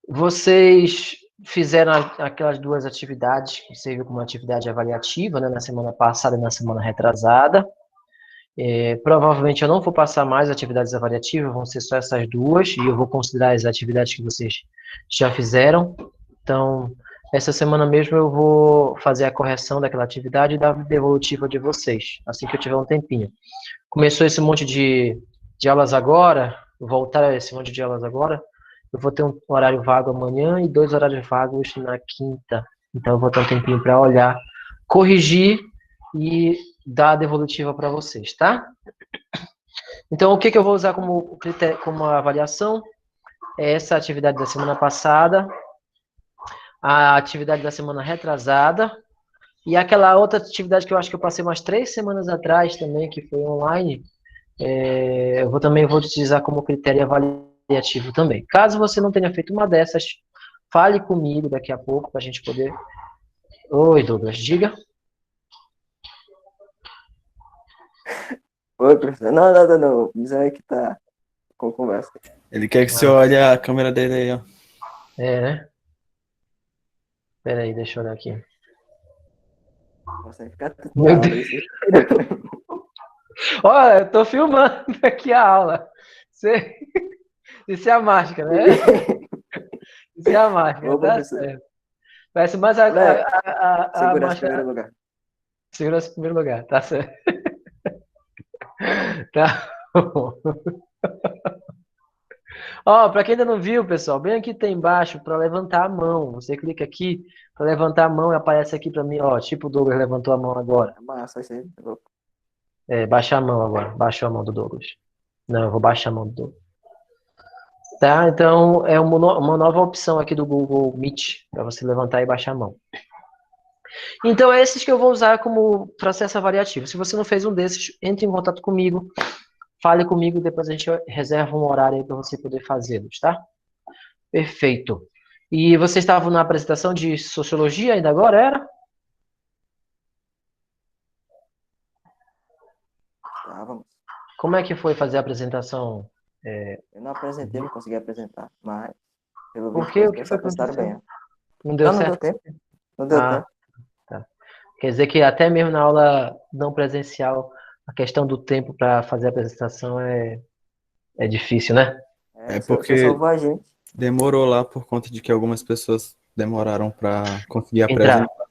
Vocês fizeram aquelas duas atividades que serviu como atividade avaliativa, né, na semana passada e na semana retrasada. Provavelmente eu não vou passar mais atividades avaliativas, vão ser só essas duas, e eu vou considerar as atividades que vocês já fizeram. Então, essa semana mesmo eu vou fazer a correção daquela atividade e dar a devolutiva de vocês, assim que eu tiver um tempinho. Começou esse monte de aulas agora, voltar a esse monte de aulas agora, eu vou ter um horário vago amanhã e 2 horários vagos na quinta. Então eu vou ter um tempinho para olhar, corrigir e dar a devolutiva para vocês, tá? Então o que eu vou usar como critério, como avaliação? É essa atividade da semana passada, a atividade da semana retrasada e aquela outra atividade que eu acho que eu passei umas 3 semanas atrás também, que foi online. Eu também vou utilizar como critério avaliativo também. Caso você não tenha feito uma dessas, fale comigo daqui a pouco para a gente poder. Oi, Douglas, diga. Oi, professor. Não, nada não. Diz aí que tá com conversa. Ele quer que você olhe a câmera dele aí, ó. Né? Pera aí, deixa eu olhar aqui. Você vai ficar tudo na Meu aula Deus. desse. Olha, eu tô filmando aqui a aula. Isso é a máscara, né? Isso é a máscara, Ô, tá professor. certo. Parece mais Né? a Segurança em primeiro máscara. lugar. Segurança em primeiro lugar, tá certo. Tá bom. Ó, para quem ainda não viu, pessoal, bem aqui tem embaixo para levantar a mão. Você clica aqui para levantar a mão e aparece aqui para mim, ó, tipo o Douglas levantou a mão agora. É massa, isso aí. Baixa a mão agora, baixa a mão do Douglas. Não, eu vou baixar a mão do Douglas. Tá? Então, é uma nova opção aqui do Google Meet para você levantar e baixar a mão. Então, é esses que eu vou usar como processo avaliativo. Se você não fez um desses, entre em contato comigo, fale comigo, depois a gente reserva um horário aí para você poder fazê-los, tá? Perfeito. E vocês estavam na apresentação de sociologia ainda agora, era? Tá, vamos. Como é que foi fazer a apresentação? Eu não apresentei, não consegui apresentar, mas pelo Por visto quê? as O que foi pessoas que apresentaram bem. aconteceu? Ó. Não deu Não, não deu certo? tempo. Não deu Ah, tempo. tá. Quer dizer que até mesmo na aula não presencial, a questão do tempo para fazer a apresentação é difícil, né? É Só porque salvou a gente. demorou lá por conta de que algumas pessoas demoraram para conseguir Entrar. apresentar,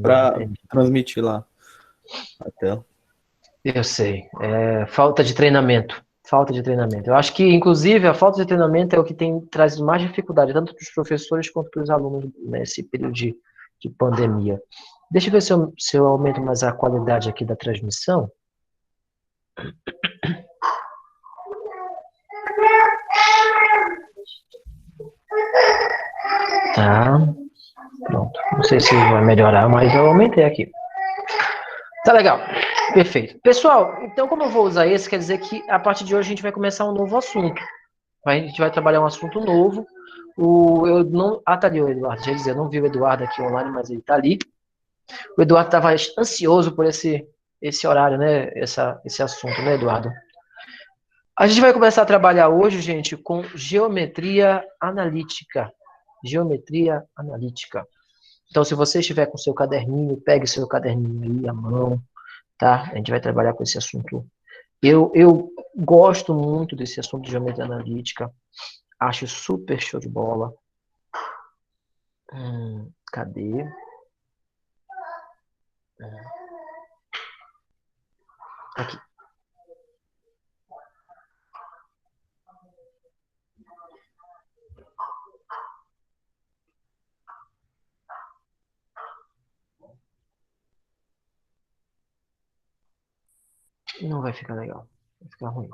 para Entendi. transmitir lá a tela. Eu sei. Falta de treinamento. Falta de treinamento. Eu acho que, inclusive, a falta de treinamento é o que tem trazido mais dificuldade, tanto para os professores quanto para os alunos nesse período de pandemia. Deixa eu ver se eu aumento mais a qualidade aqui da transmissão. Tá. Pronto. Não sei se vai melhorar, mas eu aumentei aqui. Tá legal. Perfeito. Pessoal, então como eu vou usar esse, quer dizer que a partir de hoje a gente vai começar um novo assunto. A gente vai trabalhar um assunto novo. Eu não, tá ali o Eduardo. Já dizer, eu não vi o Eduardo aqui online, mas ele tá ali. O Eduardo estava ansioso por esse horário, né? Esse assunto, né, Eduardo? A gente vai começar a trabalhar hoje, gente, com geometria analítica. Geometria analítica. Então, se você estiver com seu caderninho, pegue seu caderninho aí à mão, tá? A gente vai trabalhar com esse assunto. Eu gosto muito desse assunto de geometria analítica. Acho super show de bola. Cadê? Aqui. Não vai ficar legal. Vai ficar ruim.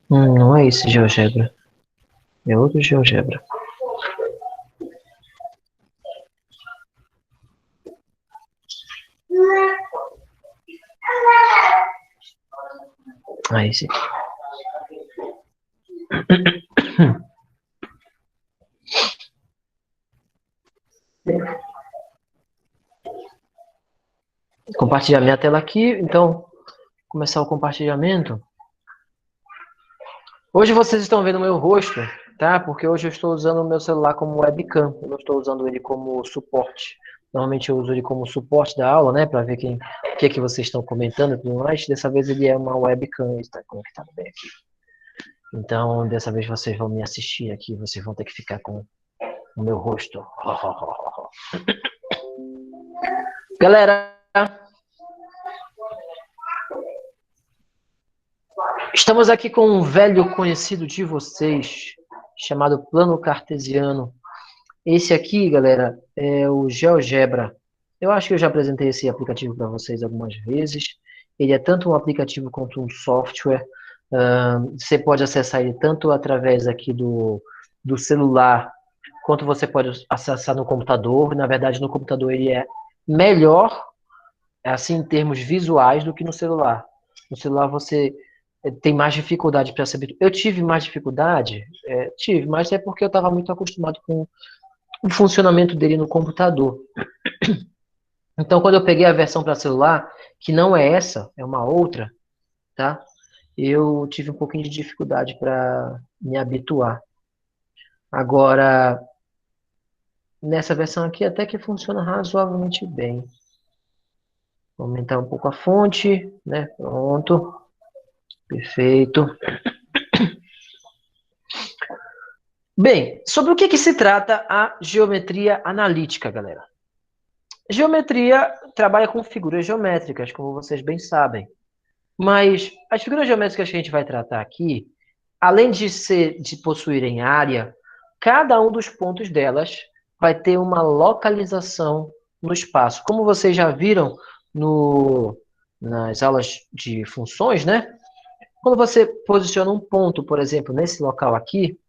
Não é esse GeoGebra. É outro GeoGebra. Ah, esse aqui. Compartilhar minha tela aqui, então, começar o compartilhamento. Hoje vocês estão vendo o meu rosto, tá? Porque hoje eu estou usando o meu celular como webcam, eu não estou usando ele como suporte. Normalmente eu uso ele como suporte da aula, né? Para ver o que é que vocês estão comentando e tudo mais. Dessa vez ele é uma webcam, ele está conectado bem aqui. Então, dessa vez vocês vão me assistir aqui, vocês vão ter que ficar com o meu rosto. Galera, estamos aqui com um velho conhecido de vocês, chamado plano cartesiano. Esse aqui, galera, é o GeoGebra. Eu acho que eu já apresentei esse aplicativo para vocês algumas vezes. Ele é tanto um aplicativo quanto um software. Você pode acessar ele tanto através aqui do celular, quanto você pode acessar no computador. Na verdade, no computador ele é melhor, assim, em termos visuais, do que no celular. No celular você tem mais dificuldade para saber. Eu tive mais dificuldade? Tive, mas é porque eu estava muito acostumado com o funcionamento dele no computador. Então, quando eu peguei a versão para celular, que não é essa, é uma outra, tá? Eu tive um pouquinho de dificuldade para me habituar. Agora, nessa versão aqui até que funciona razoavelmente bem. Vou aumentar um pouco a fonte, né? Pronto. Perfeito. Bem, sobre o que se trata a geometria analítica, galera? Geometria trabalha com figuras geométricas, como vocês bem sabem. Mas as figuras geométricas que a gente vai tratar aqui, além de possuírem área, cada um dos pontos delas vai ter uma localização no espaço. Como vocês já viram nas aulas de funções, né? Quando você posiciona um ponto, por exemplo, nesse local aqui,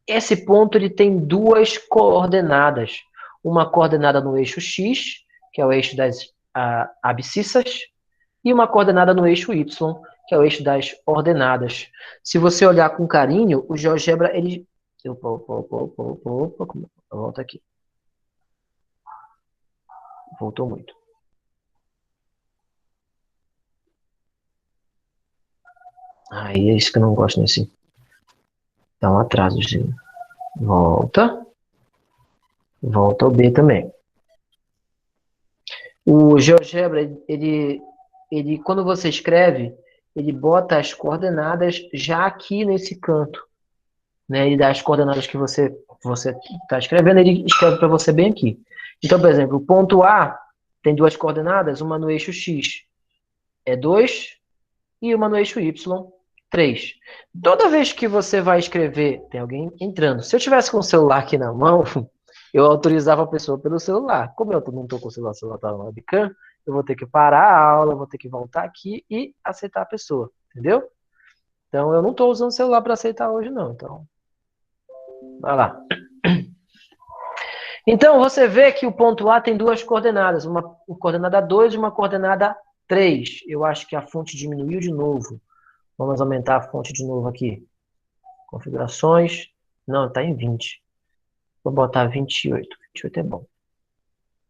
esse ponto ele tem duas coordenadas. Uma coordenada no eixo X, que é o eixo das abscissas, e uma coordenada no eixo Y, que é o eixo das ordenadas. Se você olhar com carinho, o GeoGebra, ele... Volta aqui. Voltou muito. Aí é isso que eu não gosto nesse. Dá um atrasozinho. Volta. Volta o B também. O GeoGebra, ele, quando você escreve, ele bota as coordenadas já aqui nesse canto. Né? Ele dá as coordenadas que você está escrevendo, ele escreve para você bem aqui. Então, por exemplo, o ponto A tem duas coordenadas, uma no eixo X é 2 e uma no eixo Y, 3. Toda vez que você vai escrever, tem alguém entrando. Se eu tivesse com o celular aqui na mão, eu autorizava a pessoa pelo celular. Como eu não estou com o celular está na webcam, eu vou ter que parar a aula, vou ter que voltar aqui e aceitar a pessoa, entendeu? Então, eu não estou usando o celular para aceitar hoje, não. Então, vai lá. Então, você vê que o ponto A tem duas coordenadas, uma coordenada 2 e uma coordenada 3. Eu acho que a fonte diminuiu de novo. Vamos aumentar a fonte de novo aqui. Configurações. Não, está em 20. Vou botar 28. 28 é bom.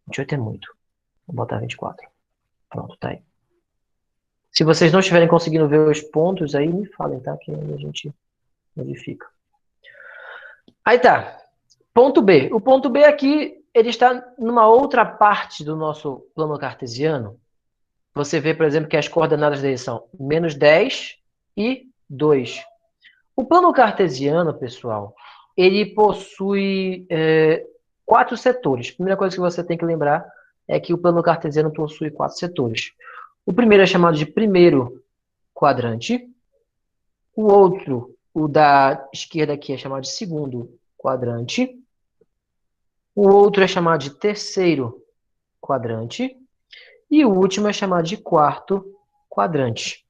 28 é muito. Vou botar 24. Pronto, tá aí. Se vocês não estiverem conseguindo ver os pontos aí, me falem, tá? Que a gente modifica. Aí tá. Ponto B. O ponto B aqui, ele está numa outra parte do nosso plano cartesiano. Você vê, por exemplo, que as coordenadas dele são -10 e 2. O plano cartesiano, pessoal, ele possui 4 setores. A primeira coisa que você tem que lembrar é que o plano cartesiano possui 4 setores. O primeiro é chamado de primeiro quadrante. O outro, o da esquerda aqui, é chamado de segundo quadrante. O outro é chamado de terceiro quadrante. E o último é chamado de quarto quadrante.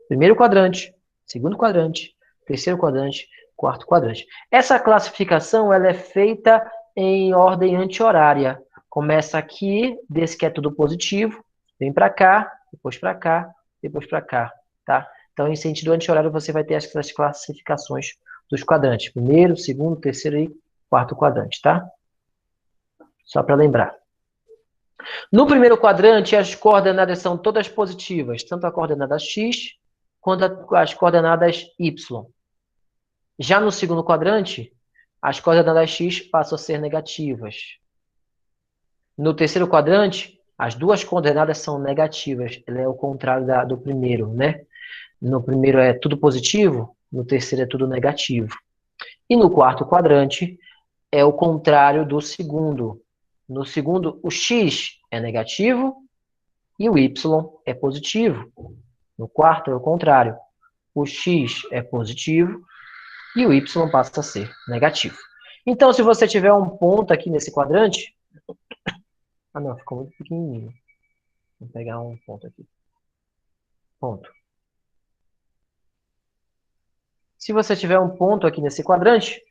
Primeiro quadrante, segundo quadrante, terceiro quadrante, quarto quadrante. Essa classificação ela é feita em ordem anti-horária. Começa aqui, desse que é tudo positivo, vem para cá, depois para cá, depois para cá, tá? Então, em sentido anti-horário, você vai ter essas classificações dos quadrantes. Primeiro, segundo, terceiro e quarto quadrante, tá? Só para lembrar. No primeiro quadrante, as coordenadas são todas positivas, tanto a coordenada x quanto as coordenadas y. Já no segundo quadrante, as coordenadas x passam a ser negativas. No terceiro quadrante, as duas coordenadas são negativas. Ele é o contrário do primeiro, né? No primeiro é tudo positivo, no terceiro é tudo negativo. E no quarto quadrante é o contrário do segundo. No segundo, o x é negativo e o y é positivo. No quarto é o contrário. O x é positivo e o y passa a ser negativo. Então, se você tiver um ponto aqui nesse quadrante... Ah, não, ficou muito pequenininho. Vou pegar um ponto aqui. Ponto. Se você tiver um ponto aqui nesse quadrante,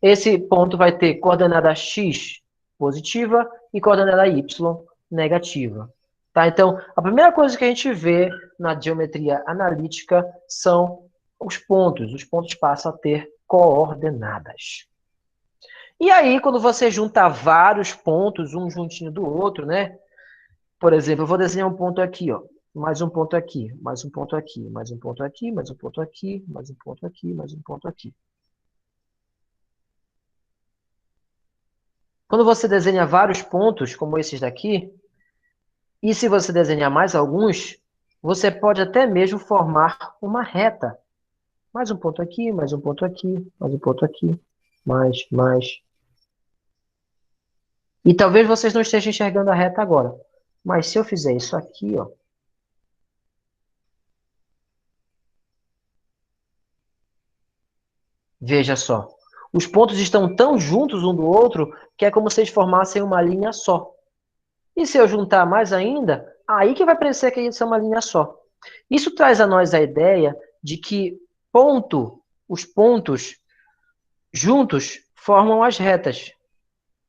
esse ponto vai ter coordenada x positiva e coordenada y negativa. Tá? Então, a primeira coisa que a gente vê na geometria analítica são os pontos. Os pontos passam a ter coordenadas. E aí, quando você junta vários pontos, um juntinho do outro, né? Por exemplo, eu vou desenhar um ponto aqui, ó. Mais um ponto aqui, mais um ponto aqui, mais um ponto aqui, mais um ponto aqui, mais um ponto aqui, mais um ponto aqui. Quando você desenha vários pontos, como esses daqui, e se você desenhar mais alguns, você pode até mesmo formar uma reta. Mais um ponto aqui, mais um ponto aqui, mais um ponto aqui, mais. E talvez vocês não estejam enxergando a reta agora. Mas se eu fizer isso aqui, ó. Veja só. Os pontos estão tão juntos um do outro que é como se eles formassem uma linha só. E se eu juntar mais ainda, aí que vai parecer que isso é uma linha só. Isso traz a nós a ideia de que os pontos juntos formam as retas.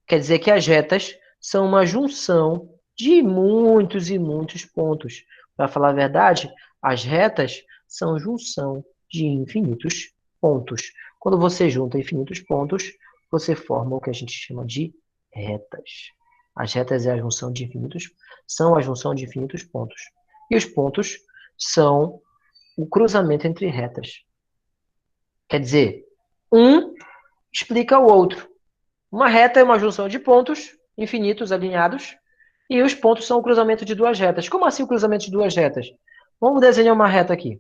Quer dizer que as retas são uma junção de muitos e muitos pontos. Para falar a verdade, as retas são junção de infinitos pontos. Quando você junta infinitos pontos, você forma o que a gente chama de retas. As retas são a junção de infinitos pontos. E os pontos são o cruzamento entre retas. Quer dizer, um explica o outro. Uma reta é uma junção de pontos infinitos alinhados e os pontos são o cruzamento de duas retas. Como assim o cruzamento de duas retas? Vamos desenhar uma reta aqui.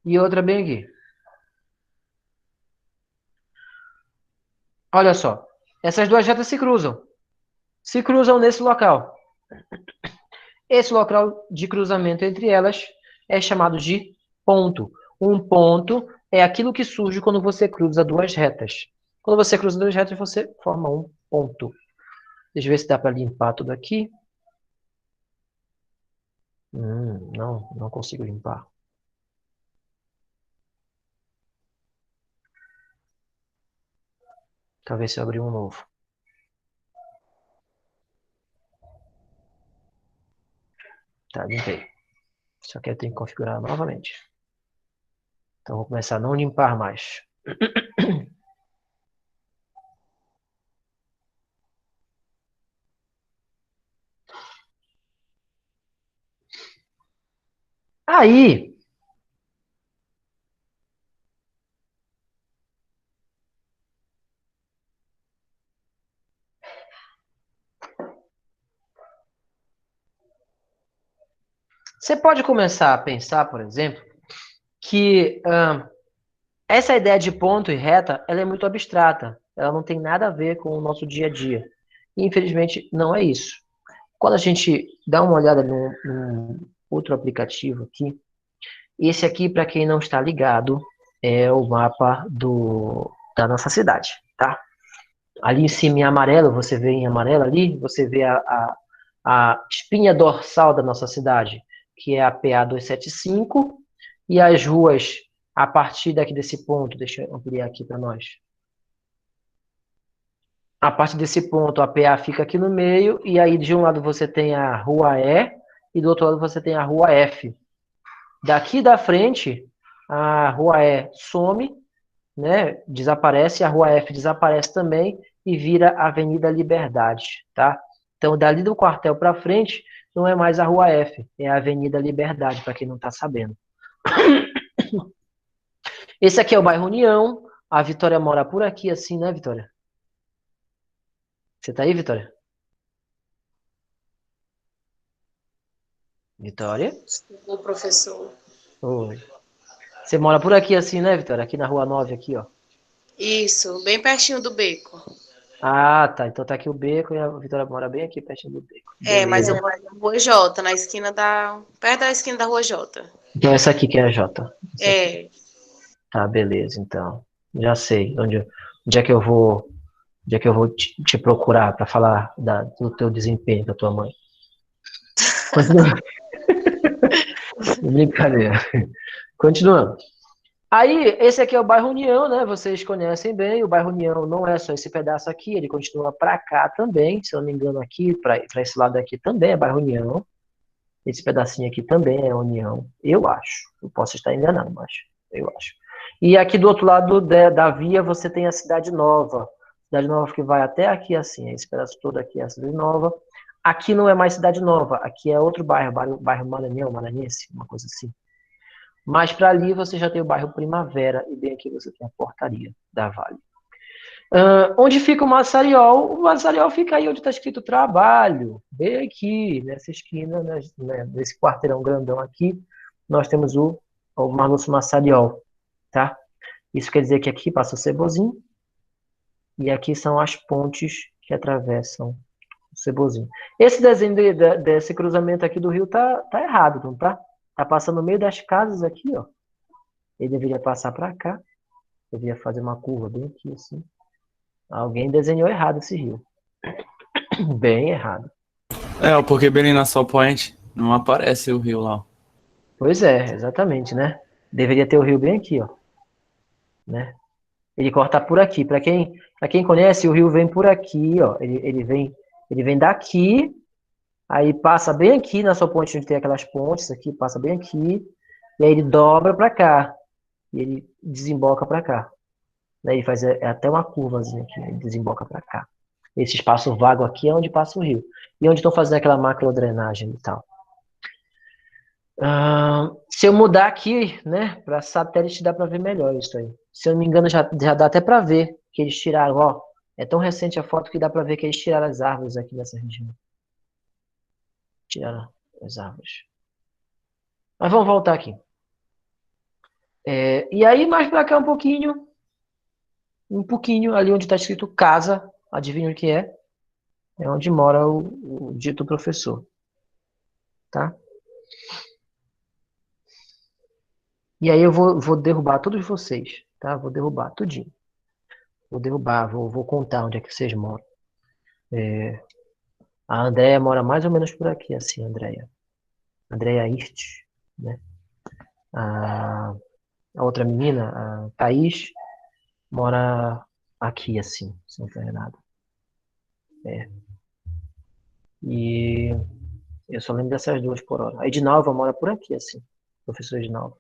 E outra bem aqui. Olha só. Essas duas retas se cruzam. Se cruzam nesse local. Esse local de cruzamento entre elas é chamado de ponto. Um ponto é aquilo que surge quando você cruza duas retas. Quando você cruza duas retas, você forma um ponto. Deixa eu ver se dá para limpar tudo aqui. Não consigo limpar. Talvez se eu abrir um novo. Tá, limpei. Só que eu tenho que configurar novamente. Então, vou começar a não limpar mais. Aí, você pode começar a pensar, por exemplo, que essa ideia de ponto e reta, ela é muito abstrata. Ela não tem nada a ver com o nosso dia a dia. E, infelizmente, não é isso. Quando a gente dá uma olhada num outro aplicativo aqui, esse aqui, para quem não está ligado, é o mapa da nossa cidade, tá? Ali em cima em amarelo, você vê em amarelo ali, você vê a espinha dorsal da nossa cidade, que é a PA 275, e as ruas a partir daqui desse ponto, deixa eu ampliar aqui para nós. A partir desse ponto, a PA fica aqui no meio, e aí de um lado você tem a rua E, e do outro lado você tem a rua F. Daqui da frente, a rua E some, né, desaparece, a rua F desaparece também, e vira Avenida Liberdade, tá? Então, dali do quartel para frente, não é mais a rua F, é a Avenida Liberdade, para quem não está sabendo. Esse aqui é o bairro União, a Vitória mora por aqui, assim, né, Vitória? Você tá aí, Vitória? Vitória? O professor. Oi. Você mora por aqui, assim, né, Vitória? Aqui na Rua 9, aqui, ó. Isso, bem pertinho do beco. Ah, tá. Então tá aqui o beco e a Vitória mora bem aqui, pertinho do beco. É, mas eu Beleza. moro na Rua J, na esquina da. Perto da esquina da Rua J. Então essa aqui que é a Jota. Essa aqui. É. Tá, beleza, então. Já sei onde é que eu vou, onde é que eu vou te procurar para falar do teu desempenho com a tua mãe. Continua. Brincadeira. Continuando. Aí, esse aqui é o bairro União, né? Vocês conhecem bem. O bairro União não é só esse pedaço aqui, ele continua para cá também. Se eu não me engano, aqui, para esse lado aqui também é bairro União. Esse pedacinho aqui também é União. Eu acho. Eu posso estar enganado, mas eu acho. E aqui do outro lado da via você tem a Cidade Nova. Cidade Nova que vai até aqui assim. Esse pedaço todo aqui é a Cidade Nova. Aqui não é mais Cidade Nova. Aqui é outro bairro Maranhão, Maranhense, uma coisa assim. Mais para ali você já tem o bairro Primavera e bem aqui você tem a portaria da Vale. Onde fica o Massariol? O Massariol fica aí onde está escrito trabalho, bem aqui, nessa esquina, né, nesse quarteirão grandão aqui, nós temos o Marluxo Massariol, tá? Isso quer dizer que aqui passa o Cebozinho e aqui são as pontes que atravessam o Cebozinho. Esse desenho desse cruzamento aqui do rio tá errado, não tá? Tá passando no meio das casas aqui, ó. Ele deveria passar para cá, deveria fazer uma curva bem aqui, assim. Alguém desenhou errado esse rio. Bem errado. Porque bem ali na Sol Point não aparece o rio lá. Pois é, exatamente, né? Deveria ter o rio bem aqui, ó. Né? Ele corta por aqui. Para quem conhece, o rio vem por aqui, ó. Ele vem daqui, aí passa bem aqui na sua ponte onde tem aquelas pontes aqui, passa bem aqui, e aí ele dobra para cá. E ele desemboca para cá. Né? Ele faz até uma curvazinha aqui, ele desemboca para cá. Esse espaço vago aqui é onde passa o rio. E onde estão fazendo aquela macrodrenagem e tal. Se eu mudar aqui, né, para satélite dá para ver melhor isso aí. Se eu não me engano, já dá até para ver que eles tiraram, ó. É tão recente a foto que dá para ver que eles tiraram as árvores aqui nessa região. Tiraram as árvores. Mas vamos voltar aqui. E aí, mais para cá um pouquinho, ali onde está escrito casa, adivinha o que é? É onde mora o dito professor. Tá? E aí eu vou derrubar todos vocês, tá? Vou derrubar tudinho. Vou derrubar, vou contar onde é que vocês moram. A Andréia mora mais ou menos por aqui, assim, Andréia. Andréia Ist, né? A outra menina, a Thaís, mora aqui, assim, São Fernando. E eu só lembro dessas duas por hora. A Edinalva mora por aqui, assim. Professora Edinalva.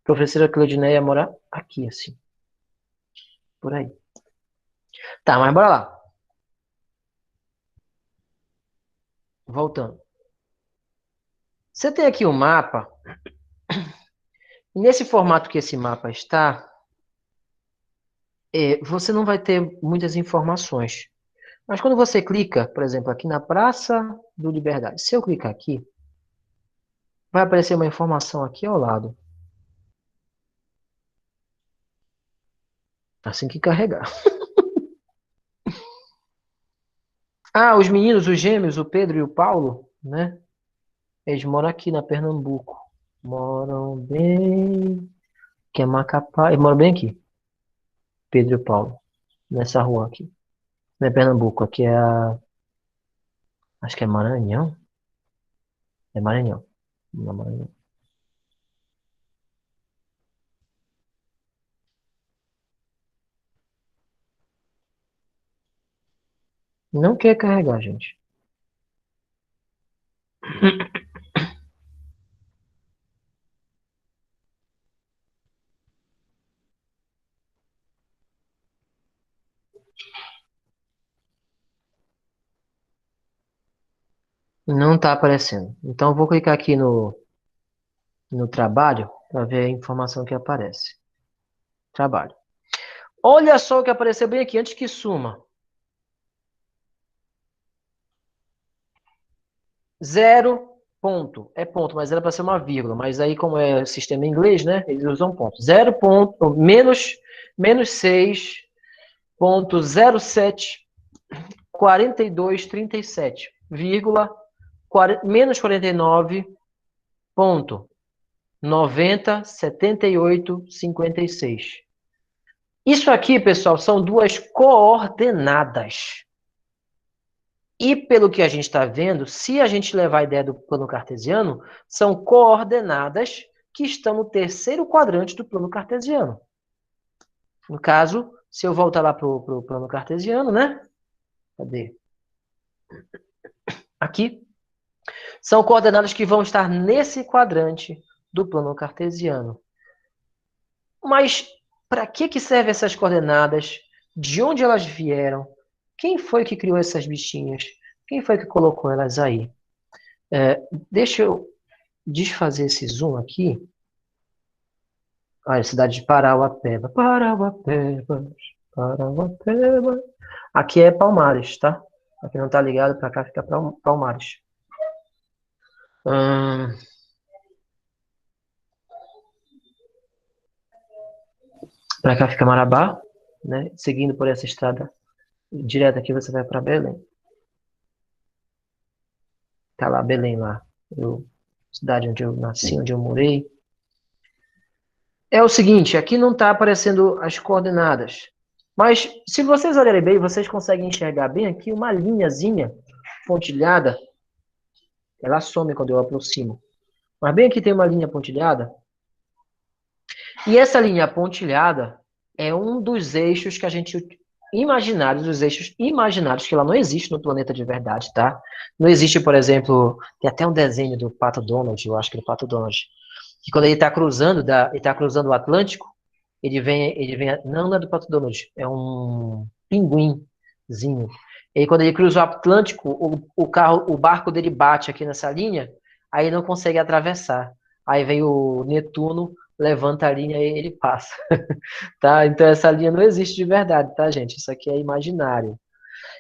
Professora Claudineia mora aqui, assim. Por aí. Tá, mas bora lá. Voltando. Você tem aqui o mapa. E nesse formato que esse mapa está, você não vai ter muitas informações. Mas quando você clica, por exemplo, aqui na Praça do Liberdade, se eu clicar aqui, vai aparecer uma informação aqui ao lado. Assim que carregar. Os meninos, os gêmeos, o Pedro e o Paulo, né? Eles moram aqui na Pernambuco. Moram bem... Que é Macapá. Eles moram bem aqui. Pedro e o Paulo. Nessa rua aqui. Não é Pernambuco, aqui é acho que é Maranhão. É Maranhão. Não é Maranhão. Não quer carregar, gente. Não está aparecendo. Então eu vou clicar aqui no trabalho para ver a informação que aparece. Trabalho. Olha só o que apareceu bem aqui antes que suma. 0 ponto. É ponto, mas era para ser uma vírgula. Mas aí, como é sistema em inglês, né? Eles usam ponto. 0 ponto, menos 6,074237, vírgula, menos 49,907856. Isso aqui, pessoal, são duas coordenadas. E pelo que a gente está vendo, se a gente levar a ideia do plano cartesiano, são coordenadas que estão no terceiro quadrante do plano cartesiano. No caso, se eu voltar lá para o plano cartesiano, né? Cadê? Aqui. São coordenadas que vão estar nesse quadrante do plano cartesiano. Mas para que servem essas coordenadas? De onde elas vieram? Quem foi que criou essas bichinhas? Quem foi que colocou elas aí? Deixa eu desfazer esse zoom aqui. Olha, cidade de Parauapebas. Parauapebas, Parauapebas. Aqui é Palmares, tá? Aqui não tá ligado, pra cá fica Palmares. Pra cá fica Marabá, né? Seguindo por essa estrada direto aqui, você vai para Belém. Tá lá, Belém, lá. Cidade onde eu nasci, onde eu morei. É o seguinte, aqui não está aparecendo as coordenadas. Mas, se vocês olharem bem, vocês conseguem enxergar bem aqui uma linhazinha pontilhada. Ela some quando eu aproximo. Mas bem aqui tem uma linha pontilhada. E essa linha pontilhada é um dos eixos que a gente imaginários, os eixos imaginários, que ela não existe no planeta de verdade, tá? Não existe, por exemplo, tem até um desenho do Pato Donald, eu acho que é do Pato Donald, que quando ele está cruzando o Atlântico, ele vem, não é do Pato Donald, é um pinguinzinho. E quando ele cruza o Atlântico, o barco dele bate aqui nessa linha, aí não consegue atravessar. Aí vem o Netuno, levanta a linha e ele passa. Tá? Então essa linha não existe de verdade, tá, gente? Isso aqui é imaginário.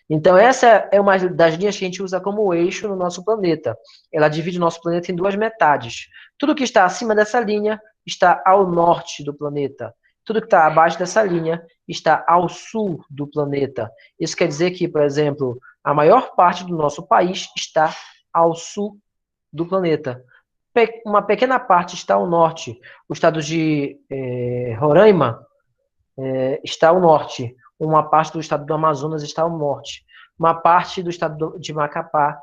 Então essa é uma das linhas que a gente usa como eixo no nosso planeta. Ela divide o nosso planeta em duas metades. Tudo que está acima dessa linha está ao norte do planeta. Tudo que está abaixo dessa linha está ao sul do planeta. Isso quer dizer que, por exemplo, a maior parte do nosso país está ao sul do planeta. Uma pequena parte está ao norte. O estado de Roraima está ao norte. Uma parte do estado do Amazonas está ao norte. Uma parte do estado de Macapá,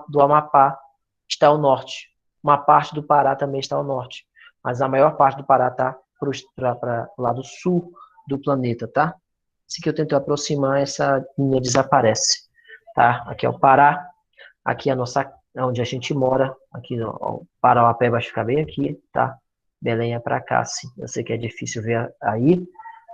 do Amapá, está ao norte. Uma parte do Pará também está ao norte. Mas a maior parte do Pará está para o lado sul do planeta, tá? Se que eu tento aproximar, essa linha desaparece, tá? Aqui é o Pará, aqui é onde a gente mora, aqui o Parauapebas fica bem aqui, tá? Belém é para cá, sim. Eu sei que é difícil ver aí,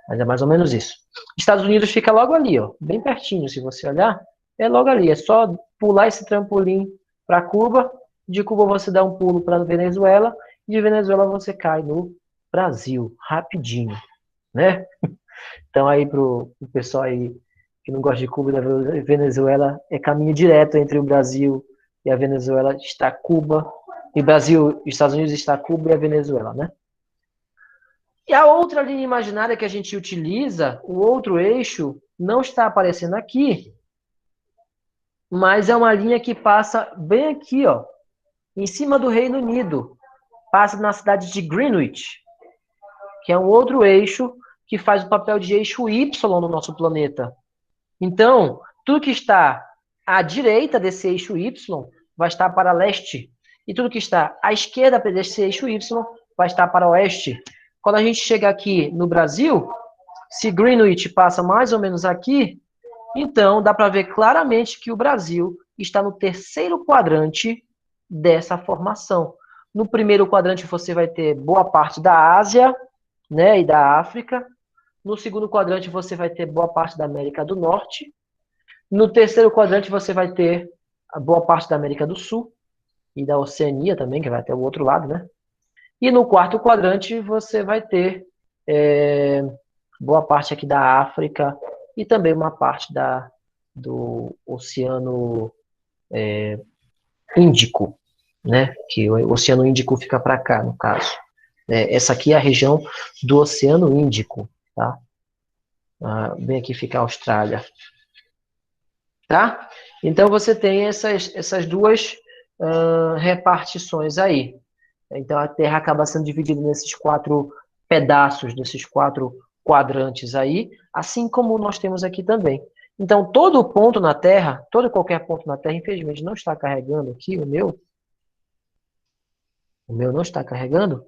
mas é mais ou menos isso. Estados Unidos fica logo ali, ó, bem pertinho, se você olhar, é logo ali. É só pular esse trampolim para Cuba, de Cuba você dá um pulo para Venezuela, e de Venezuela você cai no Brasil, rapidinho, né? Então aí pro pessoal aí que não gosta de Cuba e da Venezuela, é caminho direto entre o Brasil e a Venezuela, está Cuba, e Brasil, Estados Unidos está Cuba e a Venezuela, né? E a outra linha imaginária que a gente utiliza, o outro eixo, não está aparecendo aqui, mas é uma linha que passa bem aqui, ó, em cima do Reino Unido. Passa na cidade de Greenwich, que é um outro eixo que faz o papel de eixo Y no nosso planeta. Então, tudo que está à direita desse eixo Y vai estar para leste. E tudo que está à esquerda desse eixo Y vai estar para oeste. Quando a gente chega aqui no Brasil, se Greenwich passa mais ou menos aqui, então dá para ver claramente que o Brasil está no terceiro quadrante dessa formação. No primeiro quadrante você vai ter boa parte da Ásia, né, e da África. No segundo quadrante você vai ter boa parte da América do Norte. No terceiro quadrante você vai ter a boa parte da América do Sul e da Oceania também, que vai ter o outro lado, né? E no quarto quadrante você vai ter boa parte aqui da África e também uma parte do Oceano Índico, né? Que o Oceano Índico fica para cá, no caso. Essa aqui é a região do Oceano Índico, tá? Bem aqui fica a Austrália. Tá? Então você tem essas duas repartições aí. Então a Terra acaba sendo dividida nesses 4 pedaços, nesses 4 quadrantes aí, assim como nós temos aqui também. Então todo ponto na Terra, todo e qualquer ponto na Terra, infelizmente não está carregando aqui o meu não está carregando.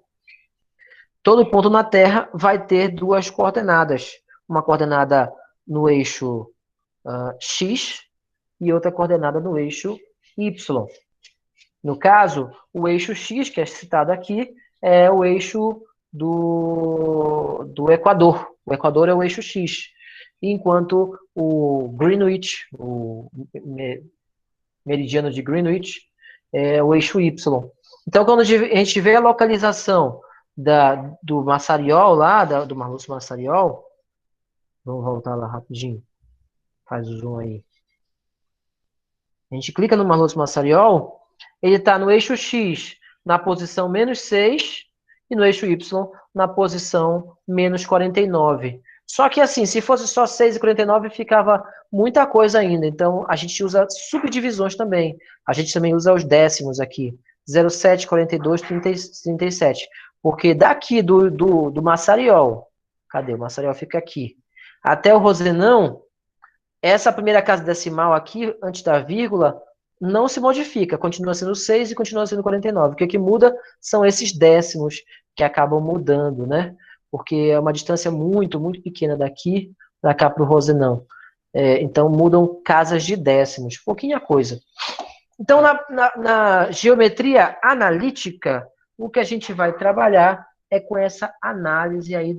Todo ponto na Terra vai ter 2 coordenadas. Uma coordenada no eixo X e outra coordenada no eixo Y. No caso, o eixo X, que é citado aqui, é o eixo do Equador. O Equador é o eixo X. Enquanto o Greenwich, o meridiano de Greenwich, é o eixo Y. Então, quando a gente vê a localização do Massariol lá, do Mar Lúcio Massariol, vamos voltar lá rapidinho, faz o zoom aí. A gente clica no Mar Lúcio Massariol, ele está no eixo X, na posição -6, e no eixo Y, na posição -49. Só que assim, se fosse só 6 e 49, ficava muita coisa ainda. Então, a gente usa subdivisões também. A gente também usa os décimos aqui. 0,7, 42, 37. Porque daqui do Massariol, cadê? O Massariol fica aqui. Até o Rosenão, essa primeira casa decimal aqui, antes da vírgula, não se modifica. Continua sendo 6 e continua sendo 49. O que muda são esses décimos que acabam mudando, né? Porque é uma distância muito, muito pequena daqui para cá para o Rosenão. Então, mudam casas de décimos. Pouquinha coisa. Então, na geometria analítica, o que a gente vai trabalhar é com essa análise aí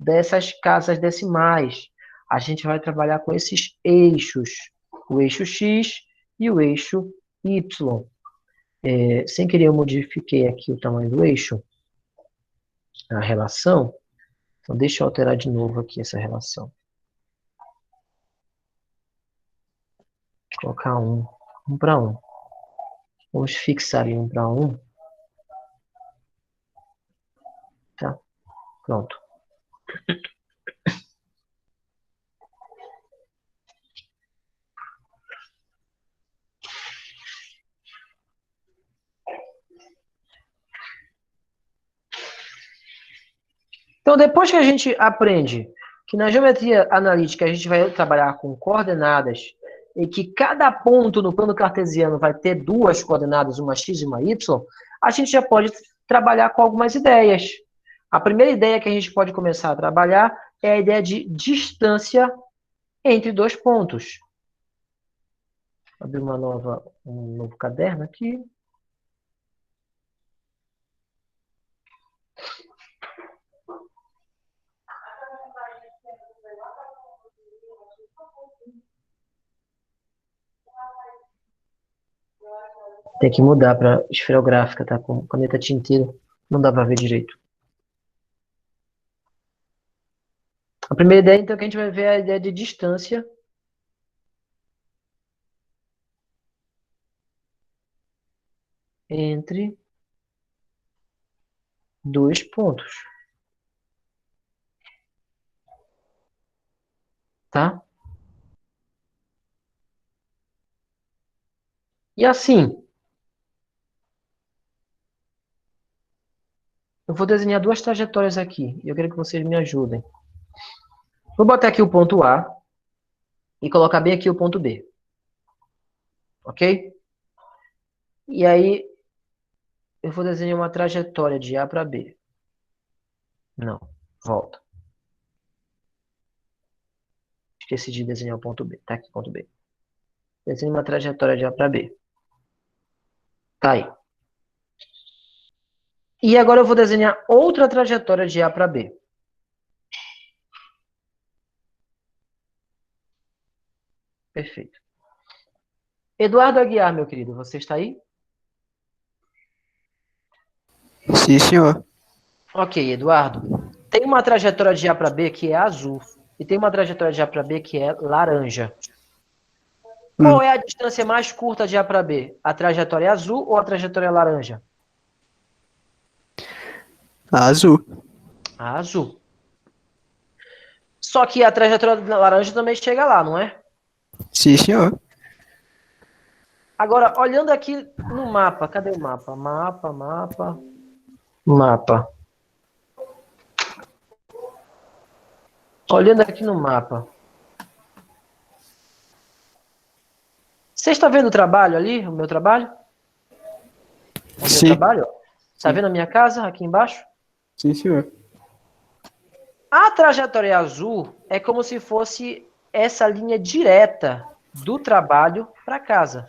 dessas casas decimais. A gente vai trabalhar com esses eixos, o eixo X e o eixo Y. Sem querer, eu modifiquei aqui o tamanho do eixo, a relação. Então, deixa eu alterar de novo aqui essa relação. Vou colocar 1 para 1. Vamos fixar em 1 para 1. Tá? Pronto. Então, depois que a gente aprende que na geometria analítica a gente vai trabalhar com coordenadas e que cada ponto no plano cartesiano vai ter 2 coordenadas, uma x e uma y, a gente já pode trabalhar com algumas ideias. A primeira ideia que a gente pode começar a trabalhar é a ideia de distância entre 2 pontos. Vou abrir um novo caderno aqui. Tem que mudar para esferográfica, tá? Com caneta tinteira, não dá para ver direito. A primeira ideia, então, que a gente vai ver é a ideia de distância entre 2 pontos. Tá? E assim, eu vou desenhar 2 trajetórias aqui. E eu quero que vocês me ajudem. Vou botar aqui o ponto A. e colocar bem aqui o ponto B. Ok? E aí, eu vou desenhar uma trajetória de A para B. Não, volta. Esqueci de desenhar o ponto B. Tá aqui, ponto B. Desenhe uma trajetória de A para B. Tá aí. E agora eu vou desenhar outra trajetória de A para B. Perfeito. Eduardo Aguiar, meu querido, você está aí? Sim, senhor. Ok, Eduardo. Tem uma trajetória de A para B que é azul. E tem uma trajetória de A para B que é laranja. Qual é a distância mais curta de A para B? A trajetória azul ou a trajetória laranja? Azul. A azul. Só que a trajetória laranja também chega lá, não é? Sim, senhor. Agora, olhando aqui no mapa, cadê o mapa? Mapa. Olhando aqui no mapa. Você está vendo o trabalho ali? O meu trabalho? O meu Sim. trabalho? Está vendo a minha casa aqui embaixo? Sim, senhor. A trajetória azul é como se fosse essa linha direta do trabalho para casa.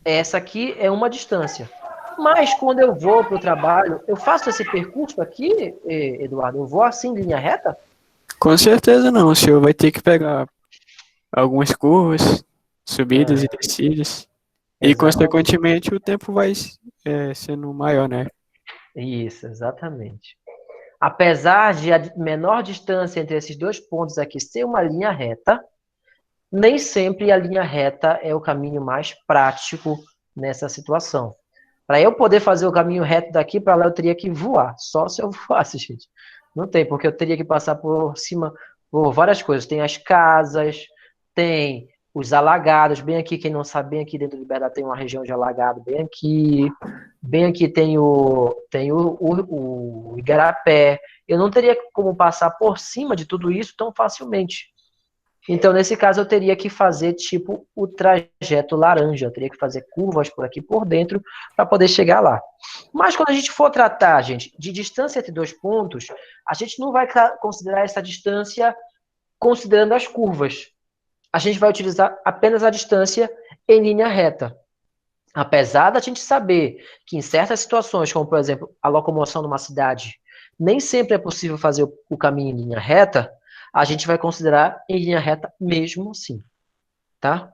Essa aqui é uma distância. Mas quando eu vou para o trabalho, eu faço esse percurso aqui, Eduardo? Eu vou assim, em linha reta? Com certeza não. O senhor vai ter que pegar algumas curvas, subidas e descidas. E, Exato. consequentemente, o tempo vai sendo maior, né? Isso, exatamente. Apesar de a menor distância entre esses dois pontos aqui ser uma linha reta, nem sempre a linha reta é o caminho mais prático nessa situação. Para eu poder fazer o caminho reto daqui para lá, eu teria que voar. Só se eu voasse, gente. Não tem, porque eu teria que passar por cima, por várias coisas. Tem as casas, tem os alagados. Bem aqui, quem não sabe, bem aqui dentro de Liberdade tem uma região de alagado. Bem aqui. Bem aqui tem o Igarapé. Eu não teria como passar por cima de tudo isso tão facilmente. Então, nesse caso, eu teria que fazer tipo o trajeto laranja. Eu teria que fazer curvas por aqui por dentro para poder chegar lá. Mas quando a gente for tratar, gente, de distância entre dois pontos, a gente não vai considerar essa distância considerando as curvas. A gente vai utilizar apenas a distância em linha reta. Apesar da gente saber que em certas situações, como por exemplo a locomoção numa cidade, nem sempre é possível fazer o caminho em linha reta, a gente vai considerar em linha reta mesmo assim, tá?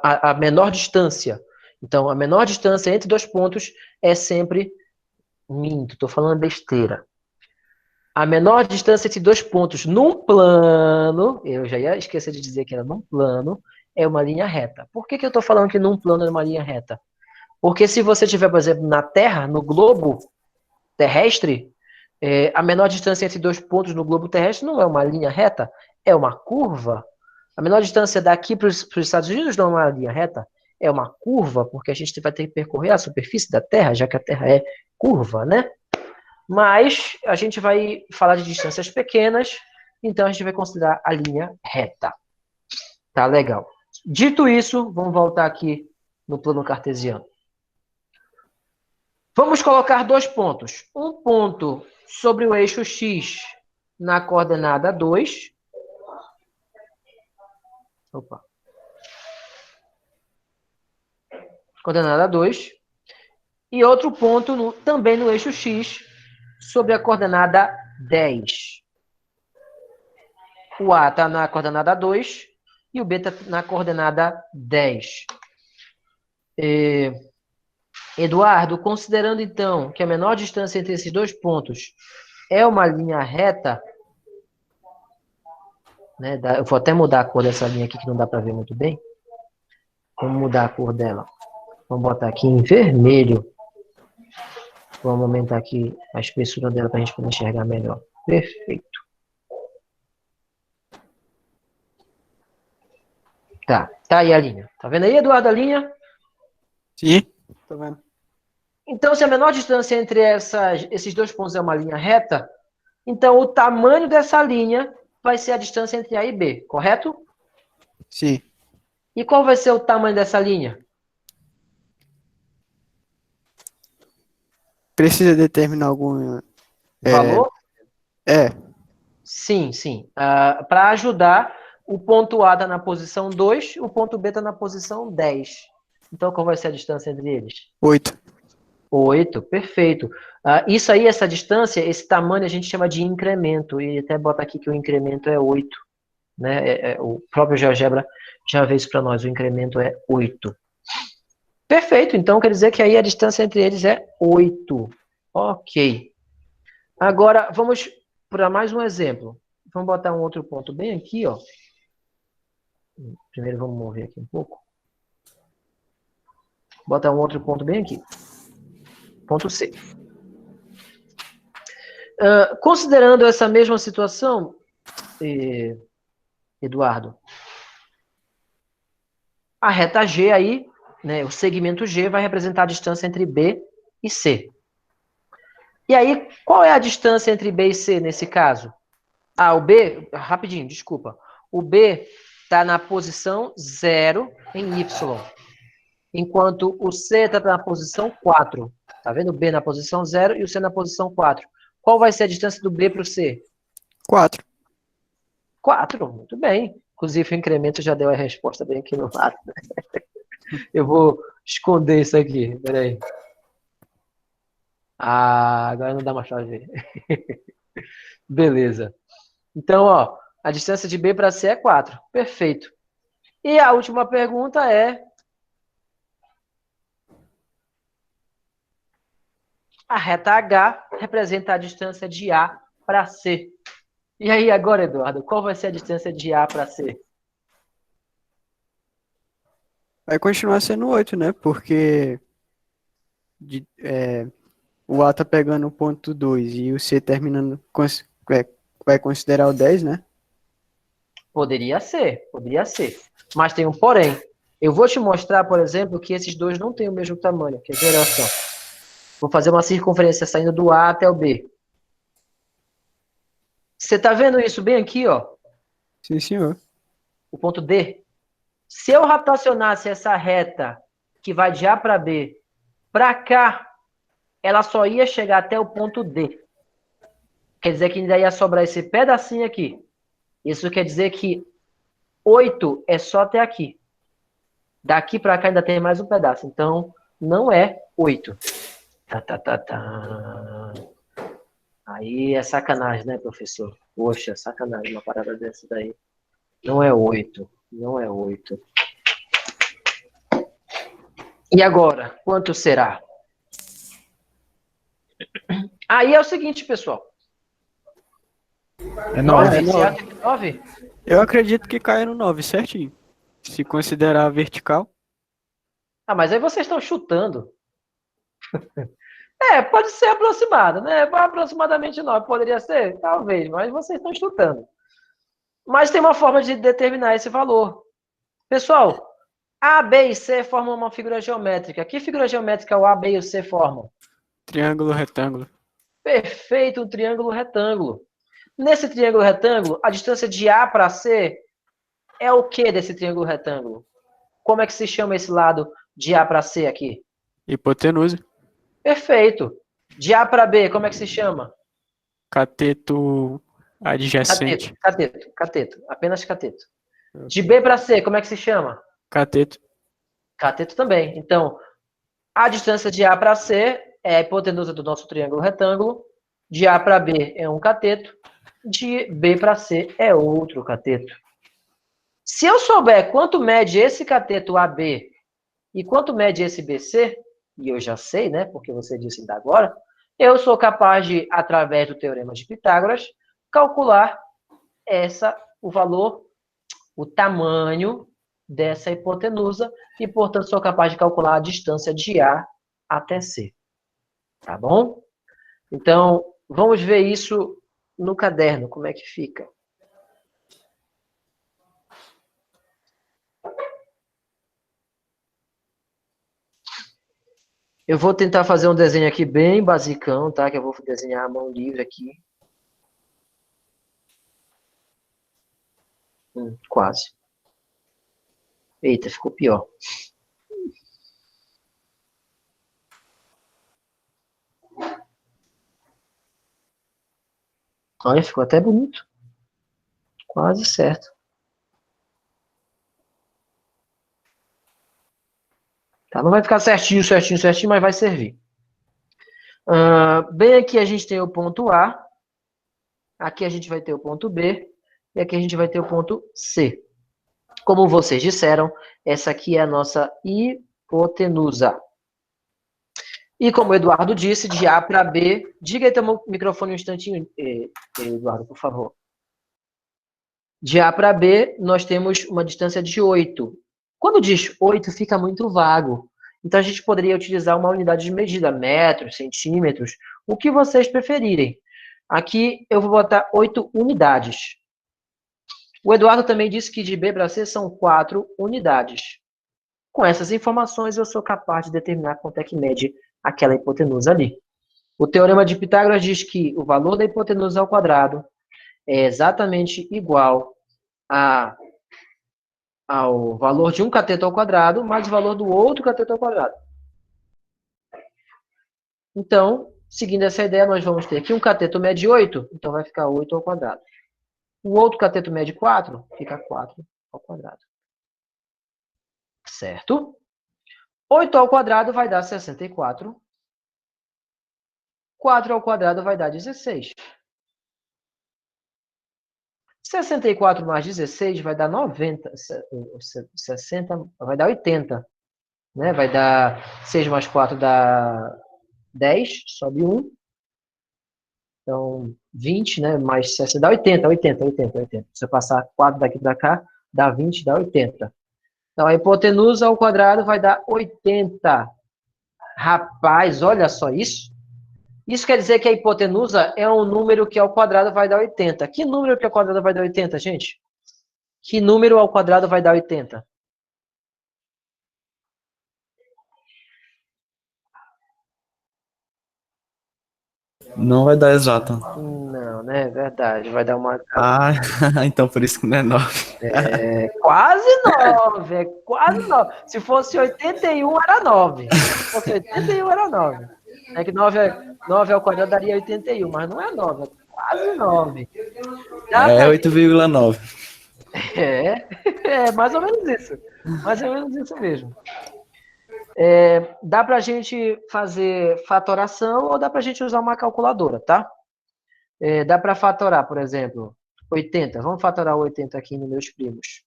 A menor distância. Então, a menor distância entre dois pontos é sempre... Minto, estou falando besteira. A menor distância entre dois pontos num plano, eu já ia esquecer de dizer que era num plano, é uma linha reta. Por que eu estou falando que num plano é uma linha reta? Porque se você tiver, por exemplo, na Terra, no globo terrestre, a menor distância entre dois pontos no globo terrestre não é uma linha reta, é uma curva. A menor distância daqui para os Estados Unidos não é uma linha reta, é uma curva, porque a gente vai ter que percorrer a superfície da Terra, já que a Terra é curva, né? Mas a gente vai falar de distâncias pequenas, então a gente vai considerar a linha reta. Tá legal. Dito isso, vamos voltar aqui no plano cartesiano. Vamos colocar dois pontos. Um ponto sobre o eixo X na coordenada 2. Opa. Coordenada 2. E outro ponto também no eixo X sobre a coordenada 10. O A está na coordenada 2 e o B está na coordenada 10. Eduardo, considerando então que a menor distância entre esses dois pontos é uma linha reta, né? Eu vou até mudar a cor dessa linha aqui que não dá para ver muito bem. Vamos mudar a cor dela. Vamos botar aqui em vermelho. Vamos aumentar aqui a espessura dela para a gente poder enxergar melhor. Perfeito. Tá aí a linha. Tá vendo aí, Eduardo, a linha? Sim, tô vendo. Então, se a menor distância entre esses dois pontos é uma linha reta, então o tamanho dessa linha vai ser a distância entre A e B, correto? Sim. E qual vai ser o tamanho dessa linha? Precisa determinar algum. Valor? É, Sim, sim. Para ajudar, o ponto A está na posição 2, o ponto B está na posição 10. Então, qual vai ser a distância entre eles? 8. 8, perfeito. Isso aí, essa distância, esse tamanho a gente chama de incremento, e até bota aqui que o incremento é 8. Né? O próprio GeoGebra já vê isso para nós, o incremento é 8. Perfeito, então quer dizer que aí a distância entre eles é 8. Ok. Agora, vamos para mais um exemplo. Vamos botar um outro ponto bem aqui, ó. Primeiro vamos mover aqui um pouco. Botar um outro ponto bem aqui. Ponto C. Considerando essa mesma situação, Eduardo, a reta G aí, né, o segmento G vai representar a distância entre B e C. E aí, qual é a distância entre B e C nesse caso? O B, rapidinho, desculpa. O B está na posição 0 em Y, enquanto o C está na posição 4. Tá vendo? O B na posição 0 e o C na posição 4. Qual vai ser a distância do B para o C? 4. 4, muito bem. Inclusive, o incremento já deu a resposta bem aqui no lado. Eu vou esconder isso aqui, peraí. Agora não dá mais para ver. Beleza. Então, ó, a distância de B para C é 4. Perfeito. E a última pergunta é: a reta H representa a distância de A para C. E aí, agora, Eduardo, qual vai ser a distância de A para C? Vai continuar sendo 8, né? Porque o A tá pegando o ponto 2 e o C terminando. Vai considerar o 10, né? Poderia ser, poderia ser. Mas tem um porém. Eu vou te mostrar, por exemplo, que esses dois não têm o mesmo tamanho. Quer ver? Olha só. Vou fazer uma circunferência saindo do A até o B. Você está vendo isso bem aqui, ó? Sim, senhor. O ponto D. Se eu rotacionasse essa reta que vai de A para B para cá, ela só ia chegar até o ponto D. Quer dizer que ainda ia sobrar esse pedacinho aqui. Isso quer dizer que 8 é só até aqui. Daqui para cá ainda tem mais um pedaço. Então, não é 8. Aí é sacanagem, né, professor? Poxa, sacanagem uma parada dessa daí. Não é 8. Não é 8. E agora, quanto será? Aí é o seguinte, pessoal. É 9? 9. Você acha que é 9? Eu acredito que caia no 9, certinho. Se considerar vertical. Mas aí vocês estão chutando. Pode ser aproximado, né? Aproximadamente 9. Poderia ser? Talvez, mas vocês estão chutando. Mas tem uma forma de determinar esse valor. Pessoal, A, B e C formam uma figura geométrica. Que figura geométrica o A, B e o C formam? Triângulo, retângulo. Perfeito, um triângulo retângulo. Nesse triângulo retângulo, a distância de A para C é o que desse triângulo retângulo? Como é que se chama esse lado de A para C aqui? Hipotenusa. Perfeito. De A para B, como é que se chama? Cateto adjacente. Cateto. Apenas cateto. De B para C, como é que se chama? Cateto. Cateto também. Então, a distância de A para C é a hipotenusa do nosso triângulo retângulo. De A para B é um cateto. De B para C é outro cateto. Se eu souber quanto mede esse cateto AB e quanto mede esse BC, e eu já sei, né, porque você disse ainda agora, eu sou capaz de, através do teorema de Pitágoras, calcular o valor, o tamanho dessa hipotenusa e, portanto, sou capaz de calcular a distância de A até C. Tá bom? Então, vamos ver isso no caderno, como é que fica. Eu vou tentar fazer um desenho aqui bem basicão, tá? Que eu vou desenhar a mão livre aqui. Quase. Eita, ficou pior. Olha, ficou até bonito. Quase certo. Tá? Não vai ficar certinho, mas vai servir. Bem aqui a gente tem o ponto A. Aqui a gente vai ter o ponto B. E aqui a gente vai ter o ponto C. Como vocês disseram, essa aqui é a nossa hipotenusa. E como o Eduardo disse, de A para B... Diga aí teu microfone um instantinho, Eduardo, por favor. De A para B, nós temos uma distância de 8. Quando diz 8, fica muito vago. Então, a gente poderia utilizar uma unidade de medida, metros, centímetros, o que vocês preferirem. Aqui, eu vou botar 8 unidades. O Eduardo também disse que de B para C são 4 unidades. Com essas informações, eu sou capaz de determinar quanto é que mede aquela hipotenusa ali. O teorema de Pitágoras diz que o valor da hipotenusa ao quadrado é exatamente igual ao valor de um cateto ao quadrado mais o valor do outro cateto ao quadrado. Então, seguindo essa ideia, nós vamos ter que um cateto mede 8, então vai ficar 8 ao quadrado. O outro cateto mede 4, fica 4 ao quadrado. Certo? 8 ao quadrado vai dar 64. 4 ao quadrado vai dar 16. 64 mais 16 vai dar 90. 60 vai dar 80. Né? Vai dar 6 mais 4 dá 10, sobe 1. Então, 20, né? Mais 60 dá 80. Se eu passar 4 daqui para cá, dá 20, dá 80. Então, a hipotenusa ao quadrado vai dar 80. Rapaz, olha só isso. Isso quer dizer que a hipotenusa é um número que ao quadrado vai dar 80. Que número que ao quadrado vai dar 80, gente? Que número ao quadrado vai dar 80? Não vai dar exato. Não, né? É verdade. Vai dar uma... Ah, então por isso que não é 9. É quase 9. É quase 9. Se fosse 81, era 9. Se fosse 81, era 9. É que 9 ao quadrado daria 81, mas não é 9. É quase 9. É 8,9. É mais ou menos isso. Mais ou menos isso mesmo. Dá pra gente fazer fatoração ou dá pra gente usar uma calculadora, tá? Dá pra fatorar, por exemplo, 80. Vamos fatorar 80 aqui em números primos.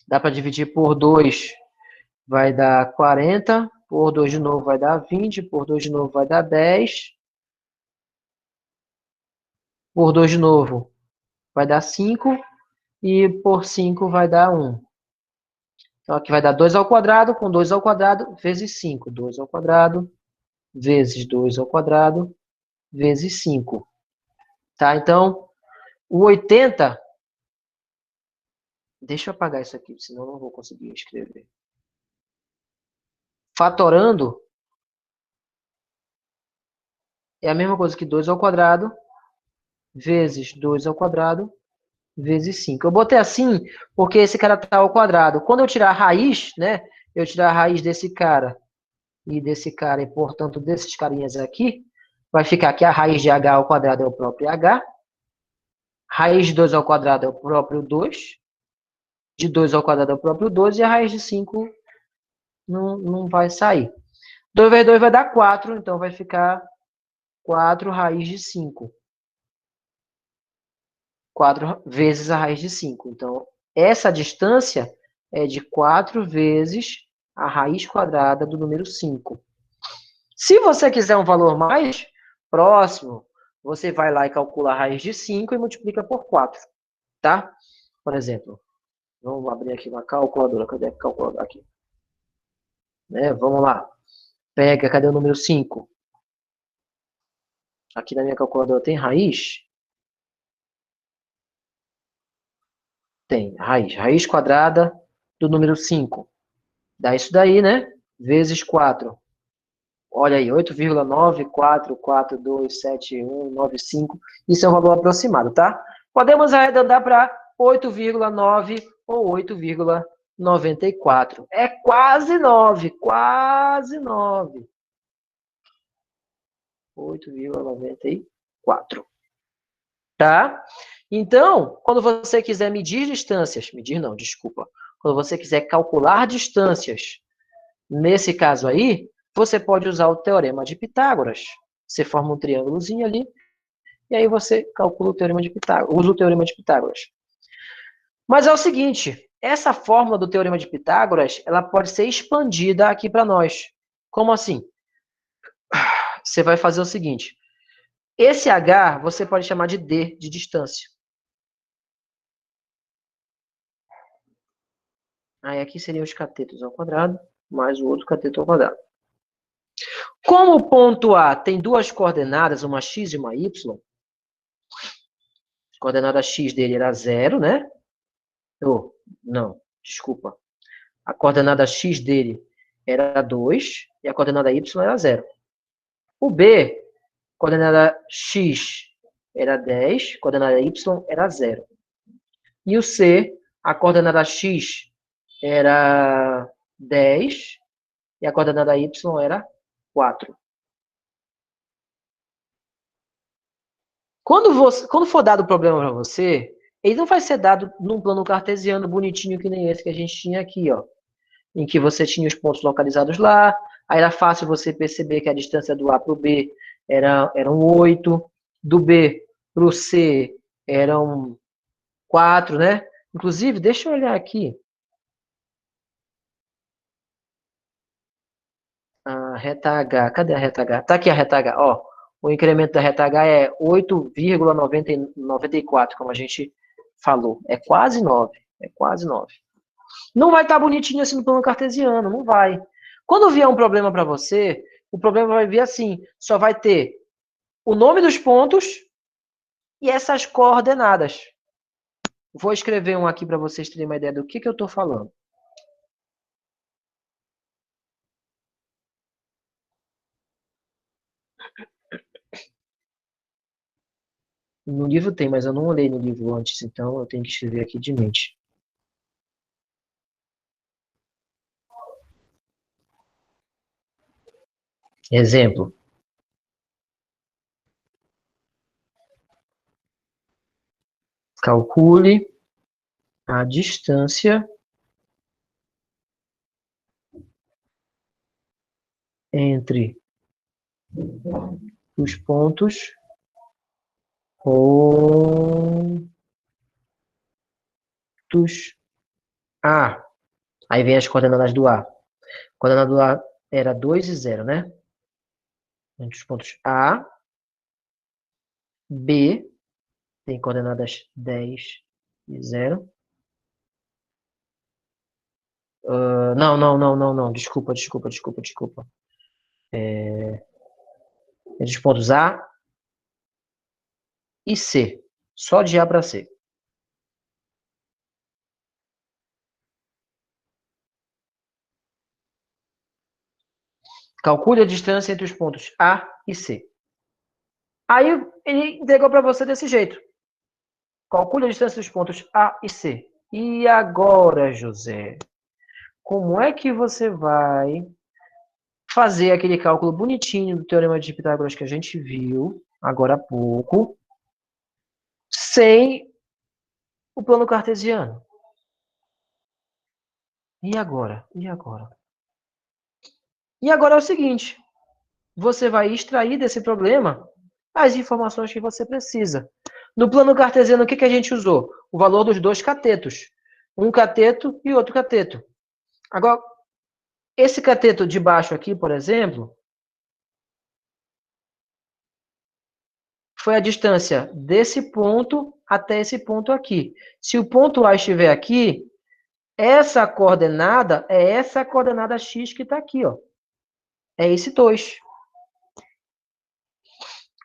Dá pra dividir por 2, vai dar 40. Por 2 de novo vai dar 20. Por 2 de novo vai dar 10. Por 2 de novo vai dar 5. E por 5 vai dar 1. Então, aqui vai dar 2 ao quadrado, com 2 ao quadrado, vezes 5. 2 ao quadrado, vezes 2 ao quadrado, vezes 5. Tá? Então, o 80... Deixa eu apagar isso aqui, senão eu não vou conseguir escrever. Fatorando é a mesma coisa que 2 ao quadrado, vezes 2 ao quadrado, vezes 5. Eu botei assim porque esse cara está ao quadrado. Quando eu tirar a raiz, né? Eu tirar a raiz desse cara e, portanto, desses carinhas aqui, vai ficar que a raiz de h ao quadrado é o próprio h. Raiz de 2 ao quadrado é o próprio 2. De 2 ao quadrado é o próprio 2. E a raiz de 5 não vai sair. 2 vezes 2 vai dar 4. Então, vai ficar 4 raiz de 5. 4 vezes a raiz de 5. Então, essa distância é de 4 vezes a raiz quadrada do número 5. Se você quiser um valor mais próximo, você vai lá e calcula a raiz de 5 e multiplica por 4. Tá? Por exemplo, vamos abrir aqui uma calculadora. Cadê a calculadora aqui? Vamos lá. Cadê o número 5? Aqui na minha calculadora tem raiz? Tem raiz. Raiz quadrada do número 5. Dá isso daí, né? Vezes 4. Olha aí, 8,944279195. Isso é um valor aproximado, tá? Podemos arredondar para 8,9 ou 8,94. É quase 9, quase 9. 8,94. Tá? Então, quando você quiser medir distâncias, medir não, desculpa. Quando você quiser calcular distâncias, nesse caso aí, você pode usar o teorema de Pitágoras. Você forma um triângulozinho ali, e aí você calcula o teorema de Pitágoras, usa o teorema de Pitágoras. Mas é o seguinte, essa fórmula do teorema de Pitágoras, ela pode ser expandida aqui para nós. Como assim? Você vai fazer o seguinte, esse H você pode chamar de D, de distância. Aí aqui seriam os catetos ao quadrado, mais o outro cateto ao quadrado. Como o ponto A tem duas coordenadas, uma x e uma y, a coordenada x dele era 0, né? Oh, não, desculpa. A coordenada x dele era 2 e a coordenada y era 0. O B, coordenada x era 10, coordenada y era 0. E o C, a coordenada x era 10 e a coordenada y era 4. Quando for dado o problema para você, ele não vai ser dado num plano cartesiano bonitinho que nem esse que a gente tinha aqui, ó. Em que você tinha os pontos localizados lá, aí era fácil você perceber que a distância do A para o B eram 8, do B para o C eram 4, né? Inclusive, deixa eu olhar aqui. A reta H, cadê a reta H? Tá aqui a reta H, ó. O incremento da reta H é 8,94, como a gente falou. É quase 9. É quase 9. Não vai estar bonitinho assim no plano cartesiano, não vai. Quando vier um problema para você, o problema vai vir assim, só vai ter o nome dos pontos e essas coordenadas. Vou escrever um aqui para vocês terem uma ideia do que eu estou falando. No livro tem, mas eu não olhei no livro antes, então eu tenho que escrever aqui de mente. Exemplo. Calcule a distância entre os pontos A. Aí vem as coordenadas do A. A coordenada do A era 2 e 0, né? Entre os pontos A, B, tem coordenadas 10 e 0. Não. Desculpa. Entre os pontos A e C. Só de A para C. Calcule a distância entre os pontos A e C. Aí ele entregou para você desse jeito. Calcule a distância dos pontos A e C. E agora, José? Como é que você vai fazer aquele cálculo bonitinho do teorema de Pitágoras que a gente viu agora há pouco, sem o plano cartesiano? E agora? E agora é o seguinte, você vai extrair desse problema as informações que você precisa. No plano cartesiano, o que a gente usou? O valor dos dois catetos. Um cateto e outro cateto. Agora, esse cateto de baixo aqui, por exemplo, foi a distância desse ponto até esse ponto aqui. Se o ponto A estiver aqui, essa coordenada é essa coordenada x que está aqui, ó. É esse 2.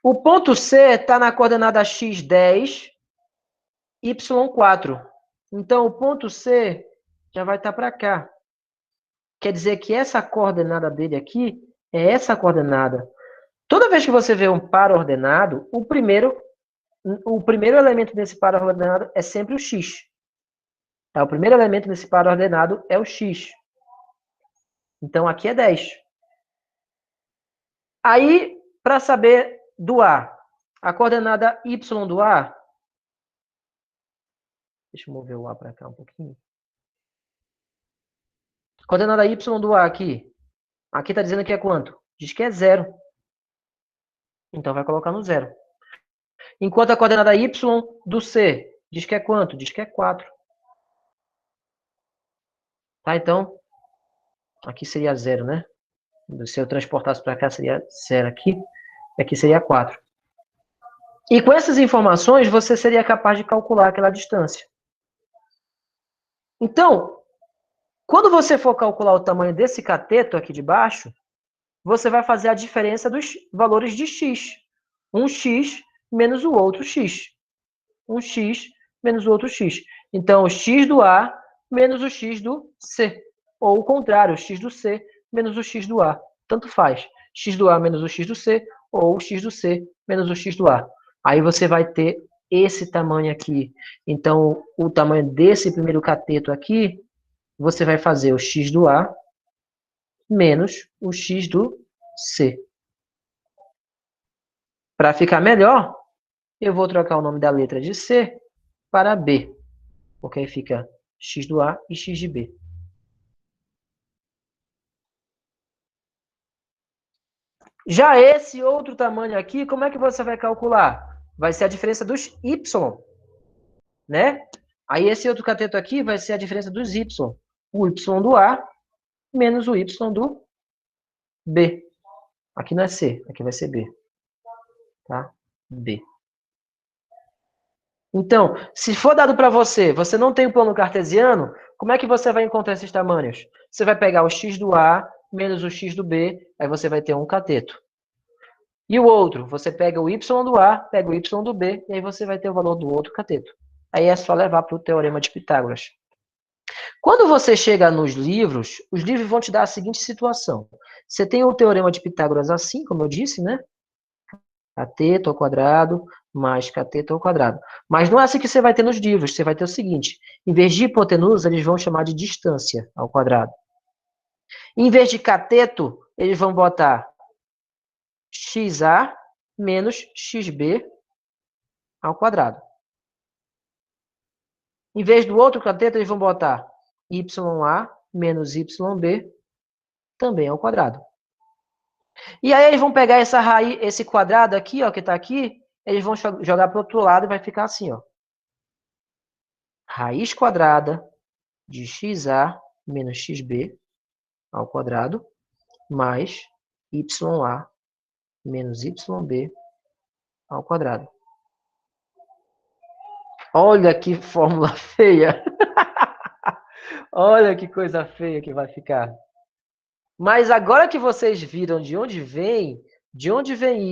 O ponto C está na coordenada x10, y4. Então, o ponto C já vai estar para cá. Quer dizer que essa coordenada dele aqui é essa coordenada. Toda vez que você vê um par ordenado, o primeiro o primeiro elemento desse par ordenado é sempre o x. Tá? O primeiro elemento desse par ordenado é o x. Então, aqui é 10. Aí, para saber do a coordenada y do A, deixa eu mover o A para cá um pouquinho. Coordenada y do A aqui. Aqui está dizendo que é quanto? Diz que é 0. Então, vai colocar no 0. Enquanto a coordenada y do C diz que é quanto? Diz que é 4. Tá? Então, aqui seria 0, né? Se eu transportasse para cá, seria 0 aqui. Aqui seria 4. E com essas informações, você seria capaz de calcular aquela distância. Então, quando você for calcular o tamanho desse cateto aqui de baixo, você vai fazer a diferença dos valores de x. Um x menos o outro x. Um x menos o outro x. Então, o x do A menos o x do C. Ou o contrário, o x do C menos o x do A. Tanto faz. X do A menos o x do C, ou o x do C menos o x do A. Aí você vai ter esse tamanho aqui. Então, o tamanho desse primeiro cateto aqui, você vai fazer o x do A menos o x do C. Para ficar melhor, eu vou trocar o nome da letra de C para B. Porque aí fica x do A e x de B. Já esse outro tamanho aqui, como é que você vai calcular? Vai ser a diferença dos y, né? Aí esse outro cateto aqui vai ser a diferença dos y. O y do A menos o y do B. Aqui não é C, aqui vai ser B. Tá? B. Então, se for dado para você, você não tem um plano cartesiano, como é que você vai encontrar esses tamanhos? Você vai pegar o x do A menos o x do B, aí você vai ter um cateto. E o outro, você pega o y do A, pega o y do B, e aí você vai ter o valor do outro cateto. Aí é só levar para o teorema de Pitágoras. Quando você chega nos livros, os livros vão te dar a seguinte situação. Você tem o teorema de Pitágoras assim, como eu disse, né? Cateto ao quadrado mais cateto ao quadrado. Mas não é assim que você vai ter nos livros. Você vai ter o seguinte. Em vez de hipotenusa, eles vão chamar de distância ao quadrado. Em vez de cateto, eles vão botar xa menos xb ao quadrado. Em vez do outro cateto, eles vão botar ya menos yb também ao quadrado. E aí eles vão pegar essa raiz, esse quadrado aqui, ó, que está aqui, eles vão jogar para o outro lado e vai ficar assim, ó. Raiz quadrada de xa menos xb ao quadrado mais ya menos yb ao quadrado. Olha que fórmula feia. Olha que coisa feia que vai ficar. Mas agora que vocês viram de onde vem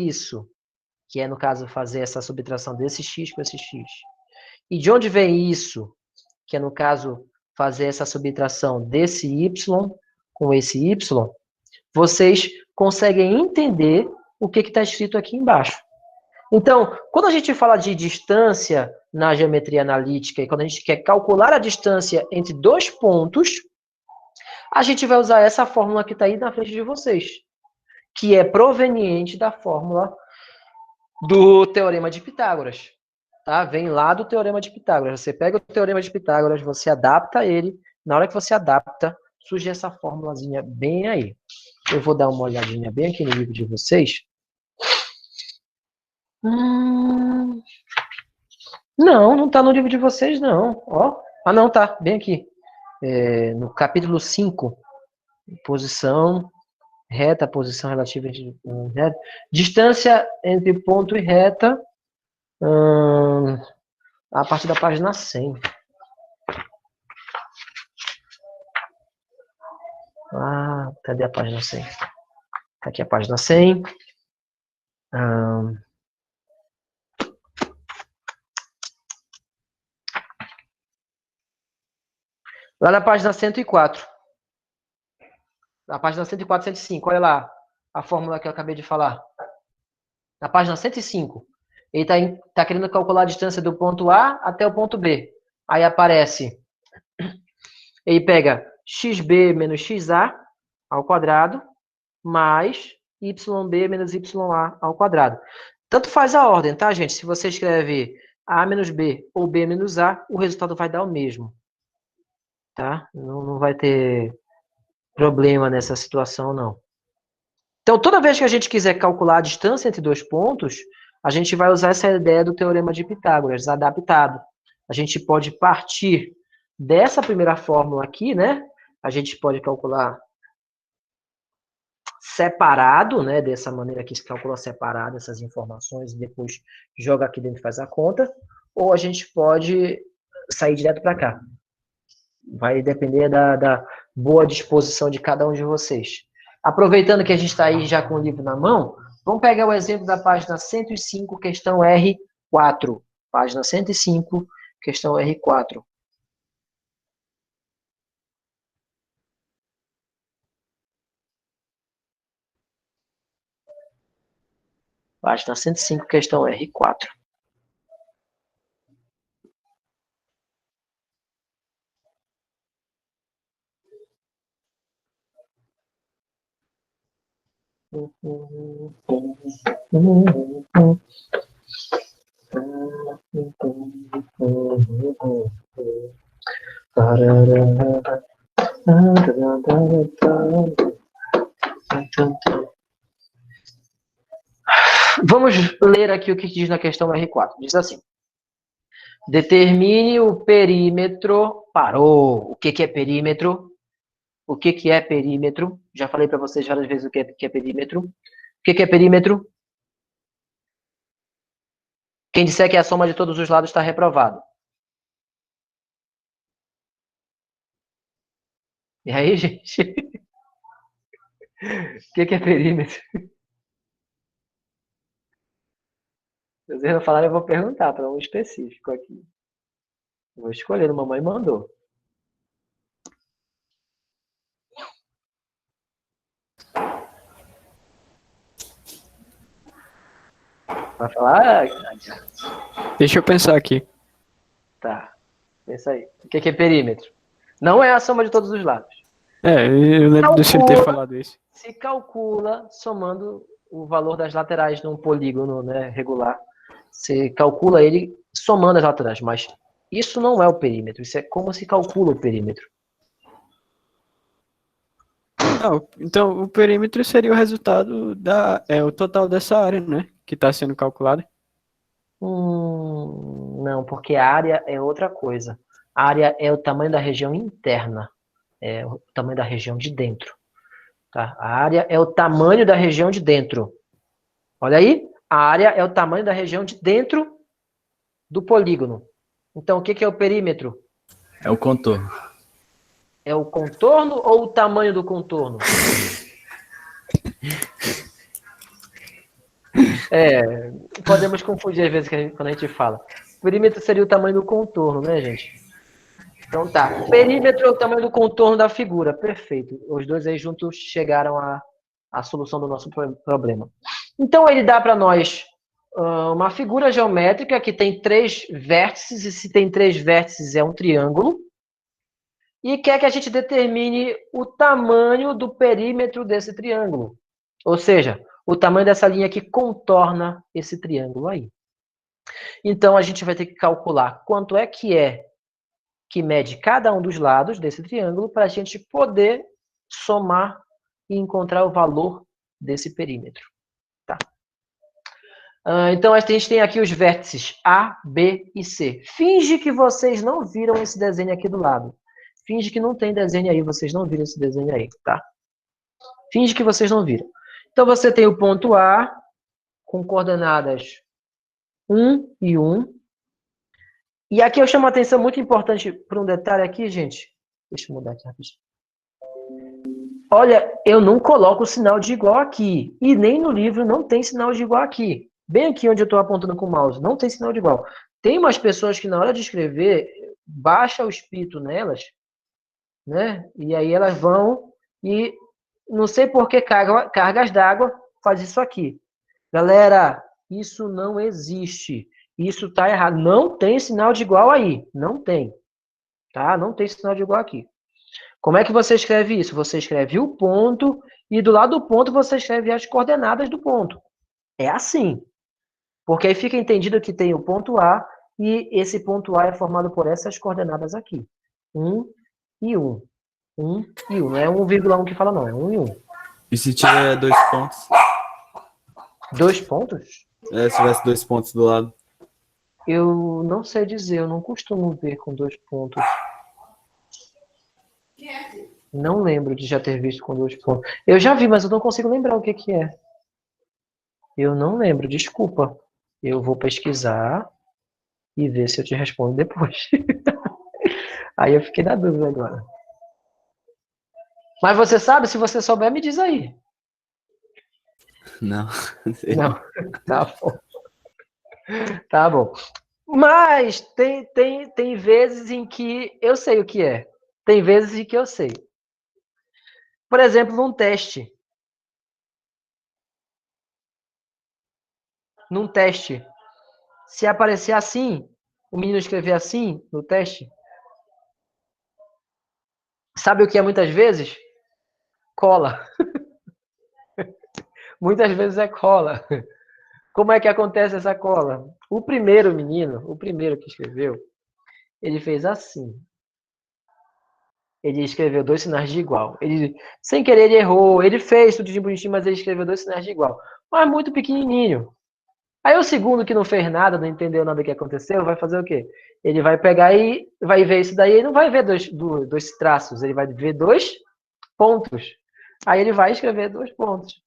isso, que é, no caso, fazer essa subtração desse x com esse x, e de onde vem isso, que é, no caso, fazer essa subtração desse y com esse y, vocês conseguem entender o que está escrito aqui embaixo. Então, quando a gente fala de distância na geometria analítica e quando a gente quer calcular a distância entre dois pontos, a gente vai usar essa fórmula que está aí na frente de vocês, que é proveniente da fórmula do Teorema de Pitágoras. Tá? Vem lá do Teorema de Pitágoras. Você pega o Teorema de Pitágoras, você adapta ele. Na hora que você adapta, surge essa formulazinha bem aí. Eu vou dar uma olhadinha bem aqui no livro de vocês. Não está no livro de vocês, não. Ó. Ah, não, tá. Bem aqui. No capítulo 5, posição reta, posição relativa entre reta, distância entre ponto e reta, a partir da página 100. Cadê a página 100? Tá aqui a página 100. Lá na página 104. Na página 104, 105. Olha lá a fórmula que eu acabei de falar. Na página 105. Ele está querendo calcular a distância do ponto A até o ponto B. Aí aparece, ele pega xb menos xa ao quadrado, mais yb menos ya ao quadrado. Tanto faz a ordem, tá, gente? Se você escreve a menos b ou b menos a, o resultado vai dar o mesmo. Tá? Não vai ter problema nessa situação, não. Então, toda vez que a gente quiser calcular a distância entre dois pontos, a gente vai usar essa ideia do teorema de Pitágoras, adaptado. A gente pode partir dessa primeira fórmula aqui, né? A gente pode calcular separado, né? Dessa maneira que se calcula separado essas informações e depois joga aqui dentro e faz a conta. Ou a gente pode sair direto para cá. Vai depender da boa disposição de cada um de vocês. Aproveitando que a gente está aí já com o livro na mão, vamos pegar o exemplo da página 105, questão R4. Página 105, questão R4. Página 105, questão R4. Vamos ler aqui o que diz na questão R4. Diz assim: determine o perímetro. Parou. O que é perímetro? O que é perímetro? Já falei para vocês várias vezes o que é perímetro. O que é perímetro? Quem disser que é a soma de todos os lados está reprovado. E aí, gente? O que é perímetro? Se vocês não falarem, eu vou perguntar para um específico aqui. Vou escolher, a mamãe mandou. Vai falar? Deixa eu pensar aqui. Tá. Pensa aí. O que é perímetro? Não é a soma de todos os lados. Eu lembro do senhor ter falado isso. Se calcula somando o valor das laterais num polígono, né, regular. Você calcula ele somando as laterais, mas isso não é o perímetro. Isso é como se calcula o perímetro. Não, então o perímetro seria o resultado o total dessa área, né? Que está sendo calculada. Não, porque a área é outra coisa. A área é o tamanho da região interna. É o tamanho da região de dentro. Tá? A área é o tamanho da região de dentro. Olha aí. A área é o tamanho da região de dentro do polígono. Então, o que é o perímetro? É o contorno. É o contorno ou o tamanho do contorno? Podemos confundir às vezes quando a gente fala. O perímetro seria o tamanho do contorno, né, gente? Então tá. O perímetro é o tamanho do contorno da figura. Perfeito. Os dois aí juntos chegaram à solução do nosso problema. Então ele dá para nós uma figura geométrica que tem 3 vértices, e se tem 3 vértices é um triângulo, e quer que a gente determine o tamanho do perímetro desse triângulo. Ou seja, o tamanho dessa linha que contorna esse triângulo aí. Então, a gente vai ter que calcular quanto é que mede cada um dos lados desse triângulo para a gente poder somar e encontrar o valor desse perímetro. Tá? Então, a gente tem aqui os vértices A, B e C. Finge que vocês não viram esse desenho aqui do lado. Finge que não tem desenho aí, vocês não viram esse desenho aí, tá? Finge que vocês não viram. Então, você tem o ponto A com coordenadas 1 e 1. E aqui eu chamo a atenção muito importante para um detalhe aqui, gente. Deixa eu mudar aqui rapidinho. Olha, eu não coloco o sinal de igual aqui. E nem no livro não tem sinal de igual aqui. Bem aqui onde eu estou apontando com o mouse, não tem sinal de igual. Tem umas pessoas que na hora de escrever, baixa o espírito nelas, né? E aí elas vão e não sei por que cargas d'água faz isso aqui. Galera, Isso não existe. Isso está errado. Não tem sinal de igual aí. Não tem. Tá? Não tem sinal de igual aqui. Como é que você escreve isso? Você escreve o ponto e do lado do ponto você escreve as coordenadas do ponto. É assim. Porque aí fica entendido que tem o ponto A e esse ponto A é formado por essas coordenadas aqui. 1 e 1. 1 e 1. Não é 1,1 que fala não, é 1 e 1. E se tiver 2 pontos? 2 pontos? Se tivesse 2 pontos do lado. Eu não sei dizer, eu não costumo ver com 2 pontos. Não lembro de já ter visto com 2 pontos. Eu já vi, mas eu não consigo lembrar o que que é. Eu não lembro, desculpa. Eu vou pesquisar e ver se eu te respondo depois. Aí eu fiquei na dúvida agora. Mas você sabe? Se você souber, me diz aí. Não. Não, tá bom. Tá bom. Mas tem vezes em que eu sei o que é. Tem vezes em que eu sei. Por exemplo, num teste. Num teste. Se aparecer assim, o menino escrever assim no teste, sabe o que é muitas vezes? Cola. Muitas vezes é cola. Como é que acontece essa cola? O primeiro menino, o primeiro que escreveu, ele fez assim. Ele escreveu 2 sinais de igual. Ele, sem querer, ele errou. Ele fez tudo de bonitinho, mas ele escreveu 2 sinais de igual. Mas muito pequenininho. Aí o segundo que não fez nada, não entendeu nada do que aconteceu, vai fazer o quê? Ele vai pegar e vai ver isso daí, ele não vai ver dois traços, ele vai ver 2 pontos. Aí ele vai escrever 2 pontos.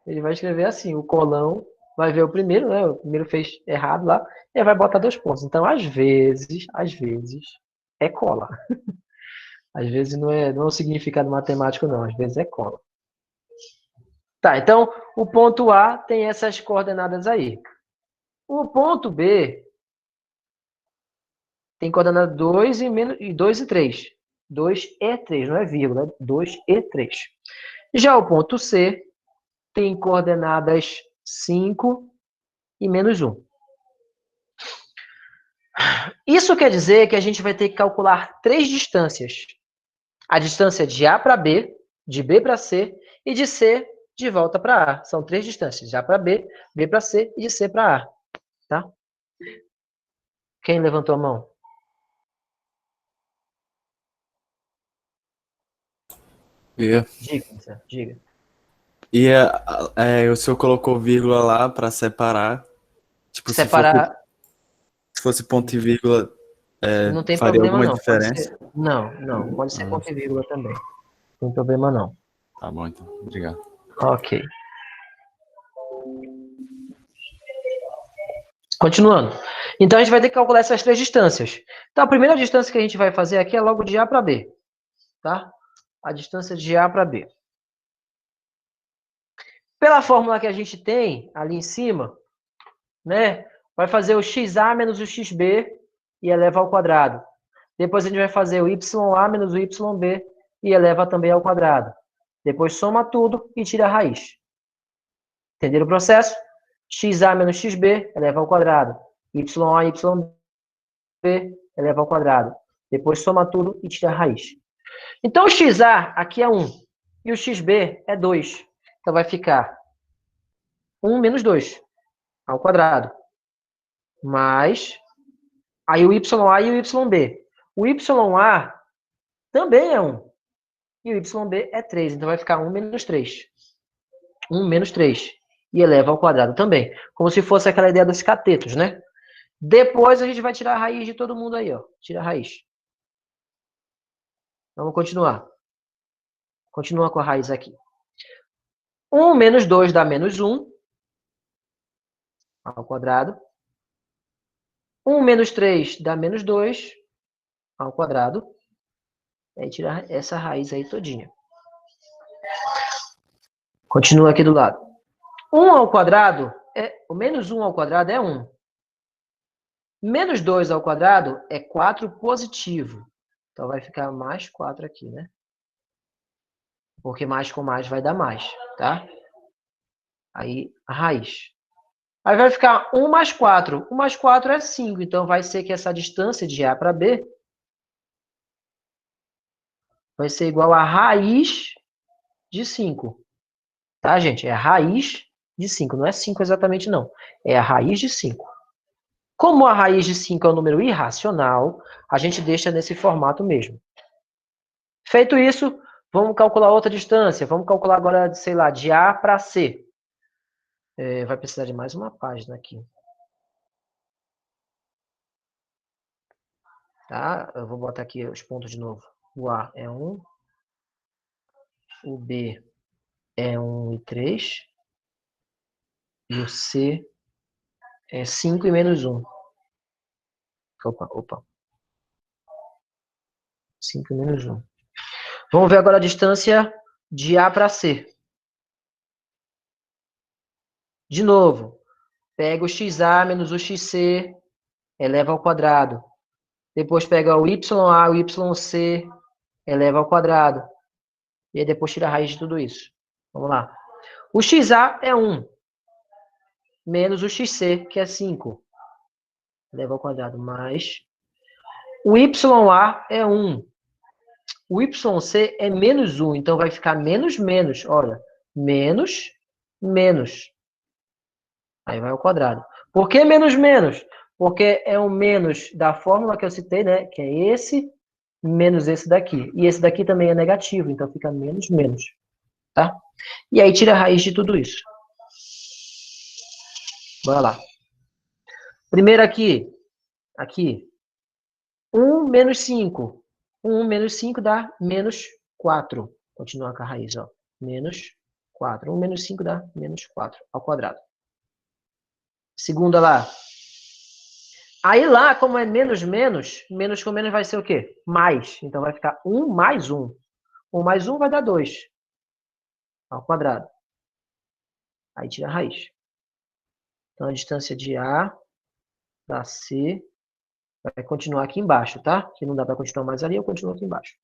Ele vai escrever assim, o colão vai ver o primeiro, né? O primeiro fez errado lá, e aí vai botar 2 pontos. Então, às vezes, é cola. Às vezes não é um significado matemático, não. Às vezes é cola. Tá, então o ponto A tem essas coordenadas aí. O ponto B tem coordenada 2 e 2 e 3. 2 e 3, não é vírgula, 2 e 3. Já o ponto C tem coordenadas 5 e menos 1. Isso quer dizer que a gente vai ter que calcular 3 distâncias. A distância de A para B, de B para C e de C de volta para A. São 3 distâncias, de A para B, B para C e de C para A. Tá? Quem levantou a mão? Yeah. Diga, diga. E o senhor colocou vírgula lá para separar. Tipo, Separar se fosse ponto e vírgula, não tem faria problema, alguma não. Pode diferença? ser, não. Pode ser ponto e vírgula também. Não tem problema, não. Tá bom, então. Obrigado. Ok. Continuando. Então, a gente vai ter que calcular essas 3 distâncias. Então, a primeira distância que a gente vai fazer aqui é logo de A para B. Tá? A distância de A para B. Pela fórmula que a gente tem ali em cima, né? Vai fazer o XA menos o XB e eleva ao quadrado. Depois a gente vai fazer o YA menos o YB e eleva também ao quadrado. Depois soma tudo e tira a raiz. Entenderam o processo? XA menos XB eleva ao quadrado. YA e YB eleva ao quadrado. Depois soma tudo e tira a raiz. Então o XA aqui é 1 e o XB é 2. Então vai ficar 1 menos 2 ao quadrado. Mais aí o YA e o YB. O YA também é 1. E o YB é 3. Então vai ficar 1 menos 3. 1 menos 3. E eleva ao quadrado também. Como se fosse aquela ideia dos catetos, né? Depois a gente vai tirar a raiz de todo mundo aí, ó. Tira a raiz. Vamos continuar. Continua com a raiz aqui. 1 menos 2 dá menos 1 ao quadrado. 1 menos 3 dá menos 2 ao quadrado. Aí tira essa raiz aí todinha. Continua aqui do lado. 1 ao quadrado, o menos 1 ao quadrado é 1. Menos 2 ao quadrado é 4 positivo. Então vai ficar mais 4 aqui, né? Porque mais com mais vai dar mais, tá? Aí, a raiz. Aí vai ficar 1 mais 4. 1 mais 4 é 5. Então, vai ser que essa distância de A para B vai ser igual a raiz de 5. Tá, gente? É a raiz de 5. Não é 5 exatamente, não. É a raiz de 5. Como a raiz de 5 é um número irracional, a gente deixa nesse formato mesmo. Feito isso, vamos calcular outra distância. Vamos calcular agora, sei lá, de A para C. Vai precisar de mais uma página aqui. Tá? Eu vou botar aqui os pontos de novo. O A é 1. O B é 1 e 3. E o C é 5 e menos 1. Opa. 5 e menos 1. Vamos ver agora a distância de A para C. De novo, pega o XA menos o XC, eleva ao quadrado. Depois pega o YA, o YC, eleva ao quadrado. E aí depois tira a raiz de tudo isso. Vamos lá. O XA é 1. Menos o XC, que é 5. Eleva ao quadrado. Mais. O YA é 1. O YC é menos 1. Então vai ficar menos, menos. Olha. Menos, menos. Aí vai ao quadrado. Por que menos, menos? Porque é o menos da fórmula que eu citei, né? Que é esse menos esse daqui. E esse daqui também é negativo, então fica menos, menos. Tá? E aí tira a raiz de tudo isso. Bora lá. Primeiro aqui. 1 menos 5. 1 menos 5 dá menos 4. Continua com a raiz, ó. Menos 4. 1 menos 5 dá menos 4 ao quadrado. Segunda lá. Aí lá, como é menos, menos, menos com menos vai ser o quê? Mais. Então vai ficar 1 mais 1. 1 mais 1 vai dar 2. Ao quadrado. Aí tira a raiz. Então a distância de A da C vai continuar aqui embaixo, tá? Que não dá para continuar mais ali, eu continuo aqui embaixo.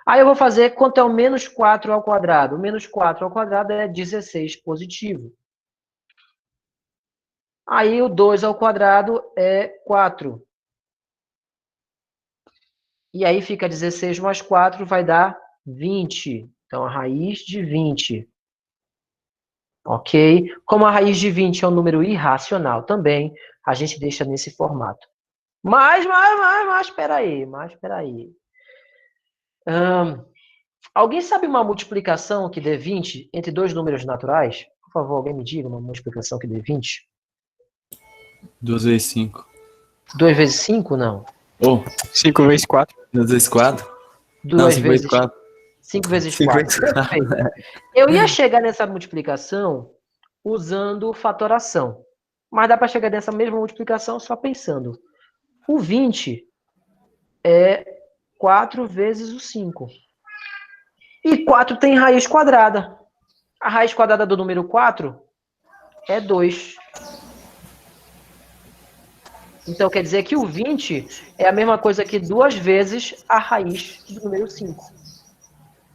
Aí eu vou fazer quanto é o menos 4 ao quadrado. O menos 4 ao quadrado é 16 positivo. Aí o 2 ao quadrado é 4. E aí fica 16 mais 4 vai dar 20. Então a raiz de 20. Ok? Como a raiz de 20 é um número irracional também, a gente deixa nesse formato. Mas, espera aí. Alguém sabe uma multiplicação que dê 20 entre dois números naturais? Por favor, alguém me diga uma multiplicação que dê 20. 2 vezes 5. 2 vezes 5, não. 5 vezes 4. 2 vezes 4? Não, 2 5 vezes vezes 4. 5 vezes 5 4. vezes 4. Perfeito. Eu ia chegar nessa multiplicação usando fatoração. Mas dá para chegar nessa mesma multiplicação só pensando. O 20 é 4 vezes o 5. E 4 tem raiz quadrada. A raiz quadrada do número 4 é 2. Então quer dizer que o 20 é a mesma coisa que 2 vezes a raiz do número 5.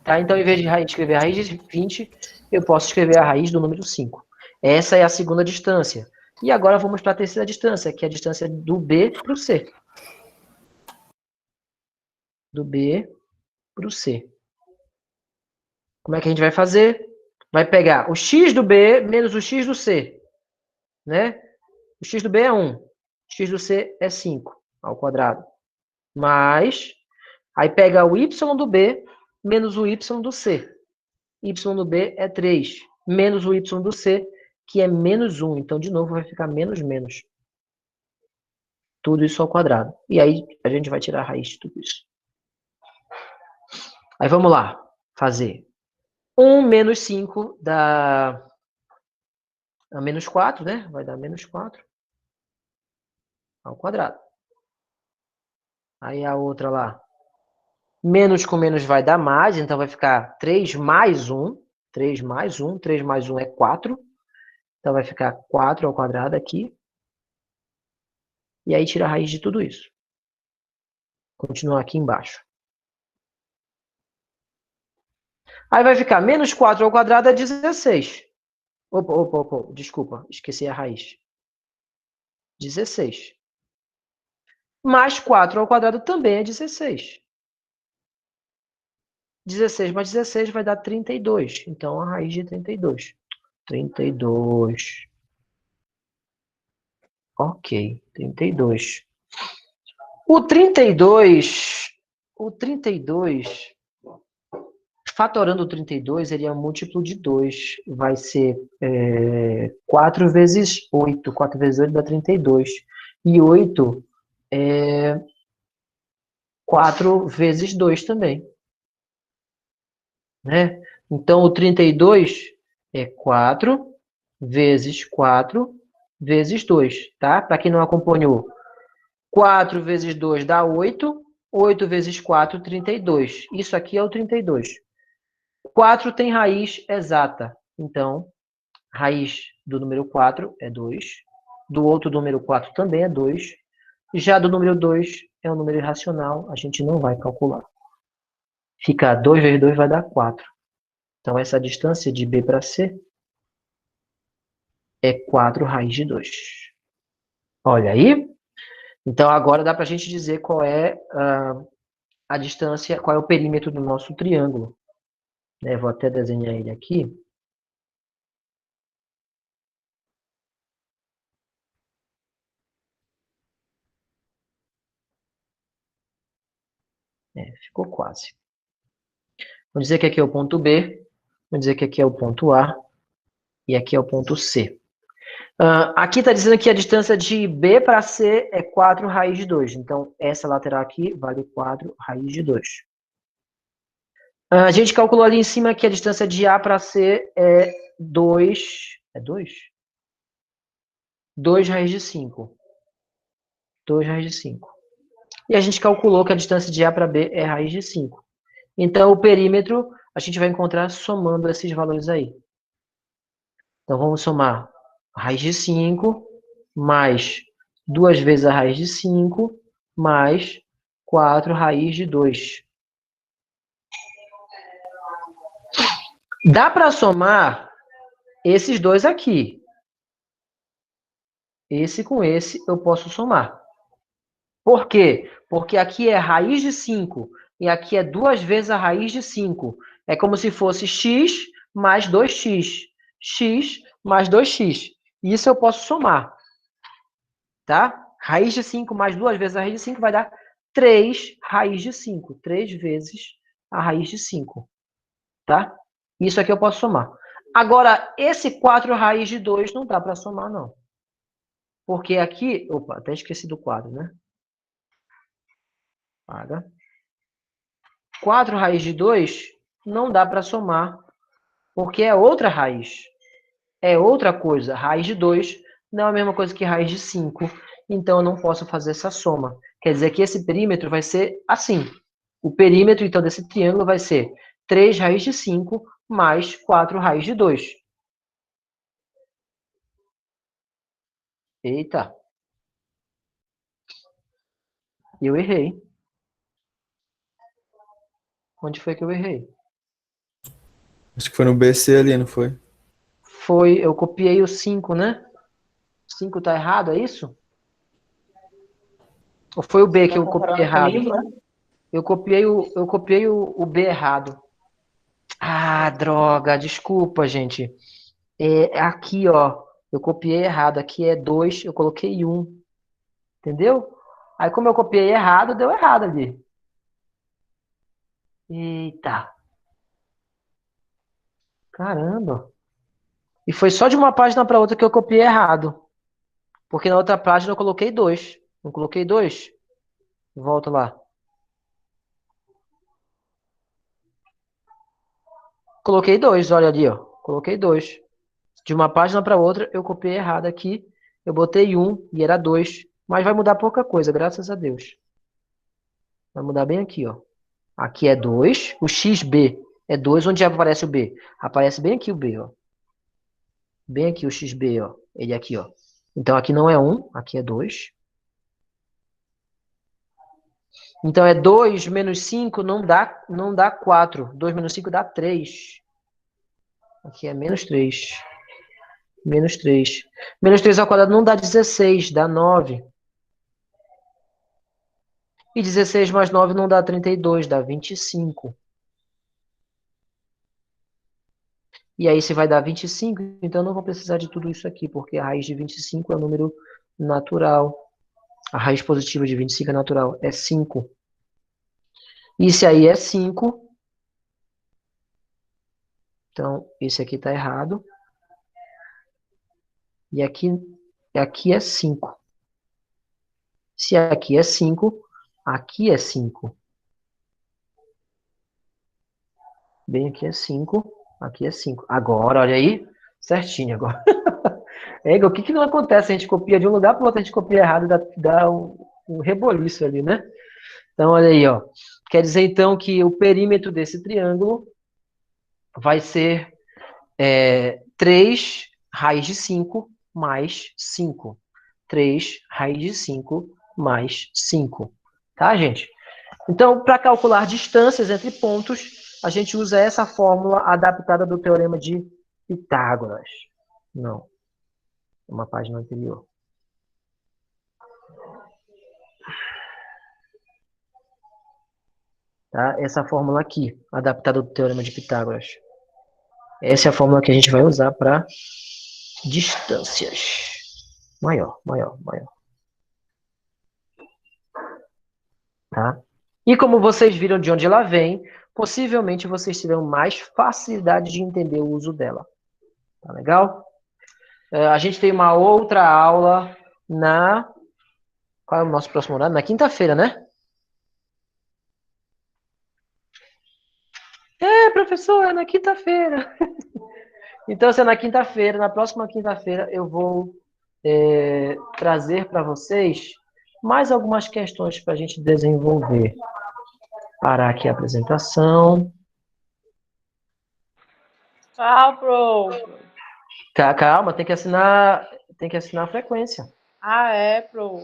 Tá? Então, em vez de escrever a raiz de 20, eu posso escrever a raiz do número 5. Essa é a segunda distância. E agora vamos para a terceira distância, que é a distância do B para o C. Do B para o C. Como é que a gente vai fazer? Vai pegar o x do B menos o x do C. Né? O x do B é 1. O x do C é 5 ao quadrado. Mais, aí pega o y do B menos o y do C. Y do B é 3. Menos o y do C, que é menos 1. Então, de novo, vai ficar menos, menos. Tudo isso ao quadrado. E aí, a gente vai tirar a raiz de tudo isso. Aí, vamos lá. Fazer. 1 menos 5 dá a menos 4, né? Vai dar menos 4 ao quadrado. Aí, a outra lá. Menos com menos vai dar mais. Então, vai ficar 3 mais 1. 3 mais 1. 3 mais 1 é 4. Então, vai ficar 4 ao quadrado aqui. E aí, tira a raiz de tudo isso. Continuar aqui embaixo. Aí vai ficar menos 4 ao quadrado é 16. Opa, desculpa, esqueci a raiz. 16. Mais 4 ao quadrado também é 16. 16 mais 16 vai dar 32. Então, a raiz de 32. 32. Ok, 32. O 32, fatorando o 32, ele é um múltiplo de 2. Vai ser 4 vezes 8. 4 vezes 8 dá 32. E 8 é 4 vezes 2 também. Né? Então, o 32 é 4 vezes 4 vezes 2, tá? Para quem não acompanhou, 4 vezes 2 dá 8, 8 vezes 4, 32. Isso aqui é o 32. 4 tem raiz exata, então, raiz do número 4 é 2, do outro número 4 também é 2, já do número 2 é um número irracional, a gente não vai calcular. Fica 2 vezes 2 vai dar 4. Então, essa distância de B para C é 4 raiz de 2. Olha aí. Então, agora dá para a gente dizer qual é a distância, qual é o perímetro do nosso triângulo. Né? Vou até desenhar ele aqui. Ficou quase. Vamos dizer que aqui é o ponto B, vamos dizer que aqui é o ponto A, e aqui é o ponto C. Aqui está dizendo que a distância de B para C é 4 raiz de 2. Então, essa lateral aqui vale 4 raiz de 2. A gente calculou ali em cima que a distância de A para C é 2... É 2? 2 raiz de 5. 2 raiz de 5. E a gente calculou que a distância de A para B é raiz de 5. Então, o perímetro a gente vai encontrar somando esses valores aí. Então, vamos somar raiz de 5 mais 2 vezes a raiz de 5 mais 4 raiz de 2. Dá para somar esses dois aqui. Esse com esse eu posso somar. Por quê? Porque aqui é raiz de 5 e aqui é 2 vezes a raiz de 5. É como se fosse x mais 2x. X mais 2x. Isso eu posso somar. Tá? Raiz de 5 mais 2 vezes a raiz de 5 vai dar 3 raiz de 5. 3 vezes a raiz de 5. Tá? Isso aqui eu posso somar. Agora, esse 4 raiz de 2 não dá para somar, não. Porque aqui... Opa, até esqueci do quadro, né? Paga. 4 raiz de 2 não dá para somar, porque é outra raiz. É outra coisa. Raiz de 2 não é a mesma coisa que raiz de 5. Então, eu não posso fazer essa soma. Quer dizer que esse perímetro vai ser assim. O perímetro, então, desse triângulo vai ser 3 raiz de 5 mais 4 raiz de 2. Eita. Eu errei. Onde foi que eu errei? Acho que foi no BC ali, não foi? Foi, eu copiei o 5, né? 5 tá errado, é isso? Ou foi o B que eu copiei errado? Eu copiei o B errado. Ah, droga, desculpa, gente. É aqui, ó. Eu copiei errado. Aqui é 2, eu coloquei 1. Entendeu? Aí, como eu copiei errado, deu errado ali. Eita. Caramba. E foi só de uma página para outra que eu copiei errado. Porque na outra página eu coloquei 2. Não coloquei 2? Volta lá. Coloquei 2, olha ali, ó. Coloquei 2. De uma página para outra, eu copiei errado aqui. Eu botei 1 e era 2. Mas vai mudar pouca coisa, graças a Deus. Vai mudar bem aqui, ó. Aqui é 2. O XB é 2. Onde aparece o B? Aparece bem aqui o B, ó. Bem aqui o XB, ó. Ele aqui, ó. Então aqui não é 1, aqui é 2. Então é 2 menos 5 não dá 4. 2 menos 5 dá 3. Aqui é menos 3. Menos 3. Menos 3 ao quadrado não dá 16, dá 9. E 16 mais 9 não dá 32, dá 25. E aí se vai dar 25, então eu não vou precisar de tudo isso aqui, porque a raiz de 25 é um número natural. A raiz positiva de 25 é natural, é 5. E se aí é 5, então esse aqui está errado. E aqui é 5. Se aqui é 5, aqui é 5. Bem, aqui é 5, aqui é 5. Agora, olha aí, certinho agora. O que não acontece? A gente copia de um lugar para o outro, a gente copia errado, dá um reboliço ali, né? Então, olha aí, ó. Quer dizer, então, que o perímetro desse triângulo vai ser 3 raiz de 5 mais 5. 3 raiz de 5 mais 5. Tá, gente? Então, para calcular distâncias entre pontos, a gente usa essa fórmula adaptada do Teorema de Pitágoras. Não. Uma página anterior. Tá? Essa fórmula aqui, adaptada do Teorema de Pitágoras. Essa é a fórmula que a gente vai usar para distâncias. Maior. Tá? E como vocês viram de onde ela vem, possivelmente vocês terão mais facilidade de entender o uso dela. Tá legal? A gente tem uma outra aula na... Qual é o nosso próximo horário? Na quinta-feira, né? Professor, é na quinta-feira. Então, se é na quinta-feira, na próxima quinta-feira, eu vou trazer para vocês mais algumas questões para a gente desenvolver. Parar aqui a apresentação. Tchau, pro. Calma, tem que assinar a frequência. Ah, é, pro.